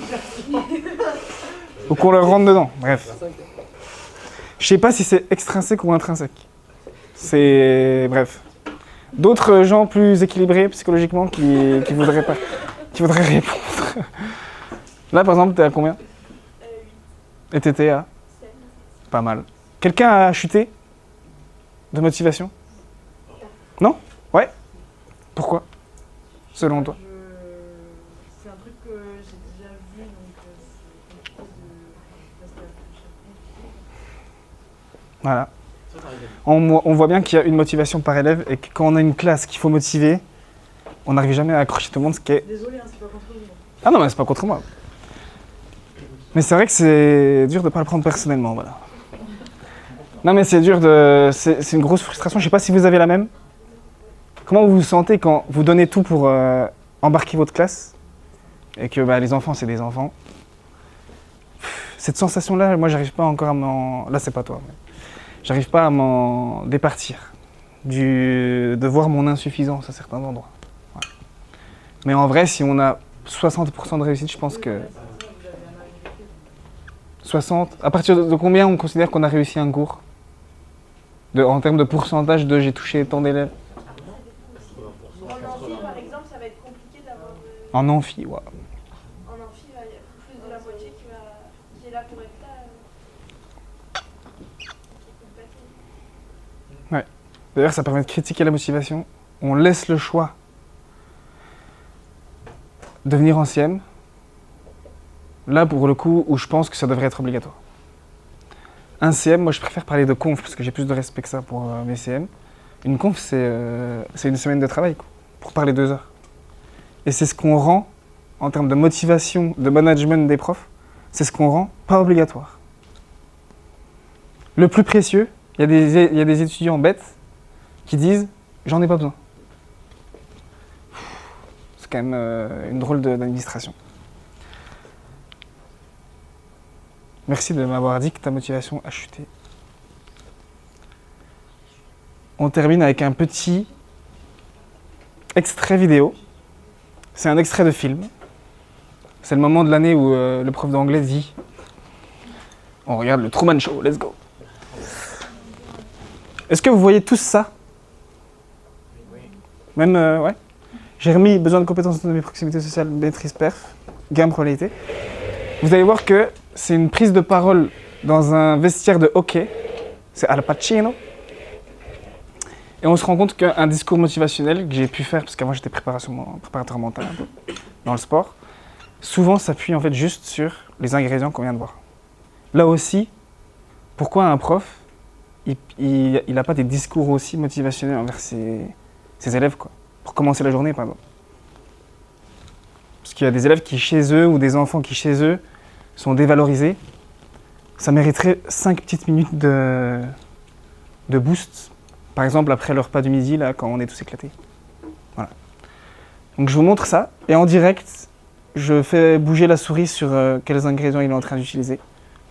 Ou qu'on leur rentre dedans, bref. Je sais pas si c'est extrinsèque ou intrinsèque. C'est... bref. D'autres gens plus équilibrés psychologiquement qui voudraient pas... qui voudraient répondre. Là, par exemple, t'es à combien? 8. Et t'étais à? 7. Pas mal. Quelqu'un a chuté? De motivation? Non? Ouais? Pourquoi? Selon toi? C'est un truc que j'ai déjà vu, donc c'est compliqué de rester accroché. Voilà. Ça t'arrive. On voit bien qu'il y a une motivation par élève et que quand on a une classe qu'il faut motiver, on n'arrive jamais à accrocher tout le monde, ce qui est... Désolé, hein, c'est pas contre vous. Ah non, mais c'est pas contre moi. Mais c'est vrai que c'est dur de pas le prendre personnellement, voilà. Non mais c'est dur de... C'est une grosse frustration, je sais pas si vous avez la même. Comment vous vous sentez quand vous donnez tout pour embarquer votre classe et que bah, les enfants c'est des enfants? Cette sensation-là, moi j'arrive pas encore à m'en... Là c'est pas toi, mais... J'arrive pas à m'en départir. De voir mon insuffisance à certains endroits. Ouais. Mais en vrai, si on a 60% de réussite, je pense que... 60. À partir de combien on considère qu'on a réussi un cours? En termes de pourcentage de j'ai touché tant d'élèves? En amphi, par exemple, ça va être compliqué d'avoir. En amphi, ouais. En amphi, il y a plus de la moitié qui est là pour être là. Qui peut passer. D'ailleurs, ça permet de critiquer la motivation. On laisse le choix de venir en CM. Là, pour le coup, où je pense que ça devrait être obligatoire. Un CM, moi je préfère parler de conf parce que j'ai plus de respect que ça pour mes CM. Une conf, c'est une semaine de travail quoi, pour parler 2 heures. Et c'est ce qu'on rend, en termes de motivation, de management des profs, c'est ce qu'on rend pas obligatoire. Le plus précieux, il y a des étudiants bêtes qui disent « j'en ai pas besoin ». C'est quand même une drôle d'administration. Merci de m'avoir dit que ta motivation a chuté. On termine avec un petit extrait vidéo. C'est un extrait de film. C'est le moment de l'année où le prof d'anglais dit « On regarde le Truman Show, let's go ». Est-ce que vous voyez tous ça? Même, ouais. J'ai remis besoin de compétences autonomie, proximité sociale, maîtrise perf, gamme probabilité. Vous allez voir que c'est une prise de parole dans un vestiaire de hockey. C'est Al Pacino. Et on se rend compte qu'un discours motivationnel que j'ai pu faire, parce qu'avant j'étais préparateur mental un peu, dans le sport, souvent s'appuie en fait juste sur les ingrédients qu'on vient de voir. Là aussi, pourquoi un prof, il n'a pas des discours aussi motivationnels envers ses élèves, quoi, pour commencer la journée par exemple. Parce qu'il y a des élèves qui chez eux, ou des enfants qui chez eux, sont dévalorisés, ça mériterait 5 petites minutes de boost. Par exemple, après le repas du midi, là, quand on est tous éclatés. Voilà. Donc je vous montre ça, et en direct, je fais bouger la souris sur quels ingrédients il est en train d'utiliser.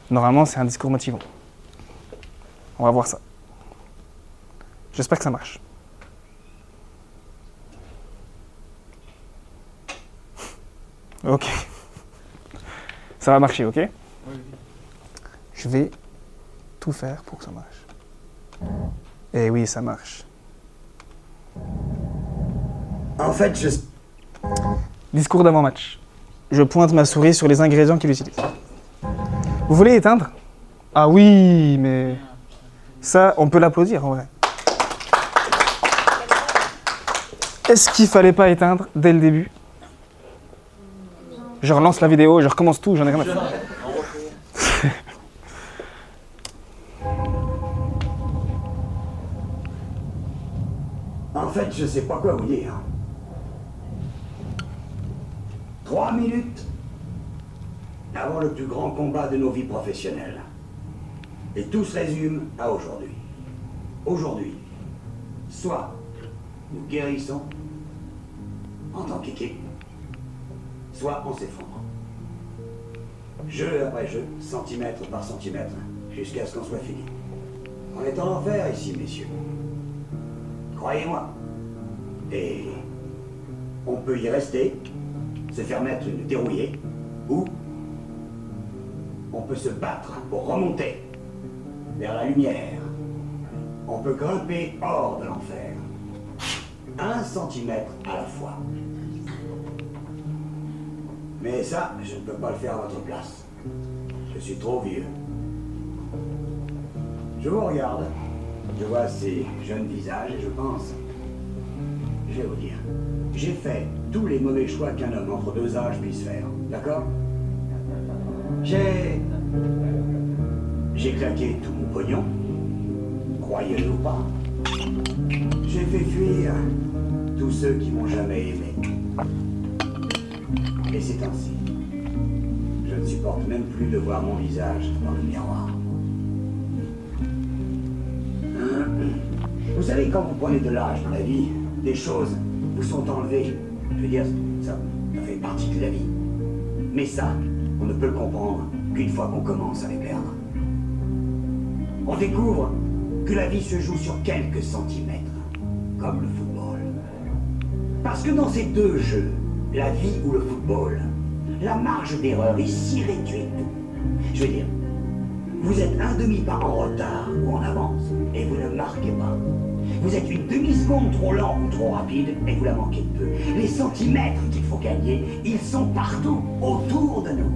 Normalement, c'est un discours motivant. On va voir ça. J'espère que ça marche. Ok. Ça va marcher, ok? Oui. Je vais tout faire pour que ça marche. Et oui, ça marche. En fait, Discours d'avant-match. Je pointe ma souris sur les ingrédients qu'il utilise. Vous voulez éteindre? Ah oui, mais... ça, on peut l'applaudir en vrai. Est-ce qu'il fallait pas éteindre dès le début? Je relance la vidéo, je recommence tout, j'en ai rien à faire. En fait, je sais pas quoi vous dire. 3 minutes avant le plus grand combat de nos vies professionnelles. Et tout se résume à aujourd'hui. Aujourd'hui, soit nous guérissons en tant qu'équipe, soit on s'effondre. Jeu après jeu, centimètre par centimètre, jusqu'à ce qu'on soit fini. On est en enfer ici, messieurs. Croyez-moi. Et on peut y rester, se faire mettre une dérouillée, ou On peut se battre pour remonter vers la lumière. On peut grimper hors de l'enfer. 1 centimètre à la fois. Mais ça, je ne peux pas le faire à votre place. Je suis trop vieux. Je vous regarde. Je vois ces jeunes visages et je pense... Je vais vous dire. J'ai fait tous les mauvais choix qu'un homme entre 2 âges puisse faire. D'accord? J'ai claqué tout mon pognon. Croyez-le ou pas. J'ai fait fuir tous ceux qui m'ont jamais aimé. Et c'est ainsi. Je ne supporte même plus de voir mon visage dans le miroir. Vous savez, quand vous prenez de l'âge dans la vie, des choses vous sont enlevées. Je veux dire, ça fait partie de la vie. Mais ça, on ne peut le comprendre qu'une fois qu'on commence à les perdre. On découvre que la vie se joue sur quelques centimètres, comme le football. Parce que dans ces 2 jeux, la vie ou le football, la marge d'erreur est si réduite. Je veux dire, vous êtes un demi-pas en retard ou en avance, et vous ne marquez pas. Vous êtes une demi-seconde trop lent ou trop rapide, et vous la manquez de peu. Les centimètres qu'il faut gagner, ils sont partout, autour de nous.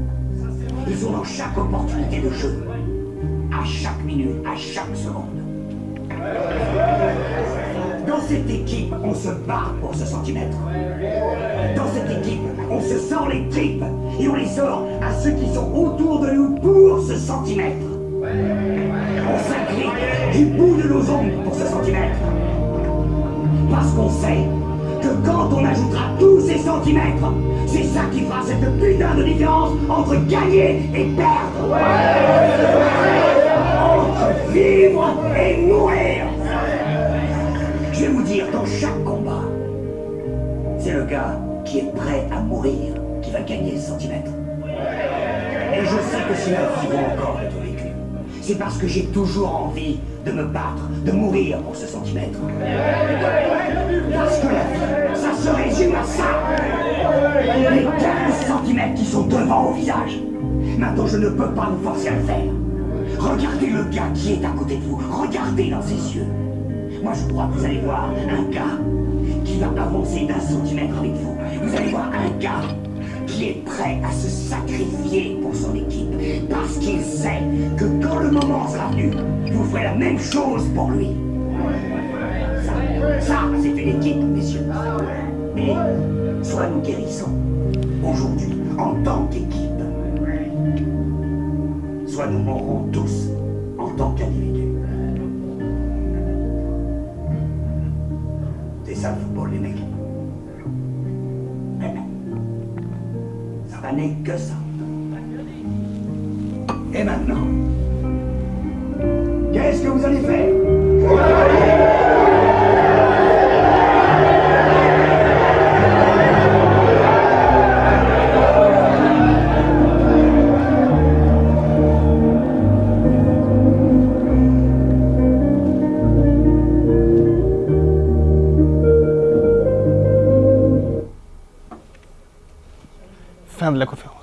Ils sont dans chaque opportunité de jeu. À chaque minute, à chaque seconde. Dans cette équipe, on se bat pour ce centimètre. Dans cette équipe, on se sort les tripes et on les sort à ceux qui sont autour de nous pour ce centimètre. On s'agrippe du bout de nos ongles pour ce centimètre. Parce qu'on sait que quand on ajoutera tous ces centimètres, c'est ça qui fera cette putain de différence entre gagner et perdre. Entre vivre et mourir. Je vais vous dire, dans chaque combat, c'est le gars qui est prêt à mourir qui va gagner le centimètre. Et je sais que si la vie vaut encore d'être vécue, c'est parce que j'ai toujours envie de me battre, de mourir pour ce centimètre. Parce que la vie, ça se résume à ça. Les 15 centimètres qui sont devant au visage. Maintenant, je ne peux pas vous forcer à le faire. Regardez le gars qui est à côté de vous. Regardez dans ses yeux. Moi, je crois que vous allez voir un gars qui va avancer d'1 centimètre avec vous. Vous allez voir un gars qui est prêt à se sacrifier pour son équipe. Parce qu'il sait que quand le moment sera venu, vous ferez la même chose pour lui. Ça, c'est une équipe, messieurs. Mais soit nous guérissons aujourd'hui en tant qu'équipe, soit nous mourrons tous en tant qu'individus. C'est ça le football, les mecs. Ça n'est que ça. Et maintenant, qu'est-ce que vous allez faire? Fin de la conférence.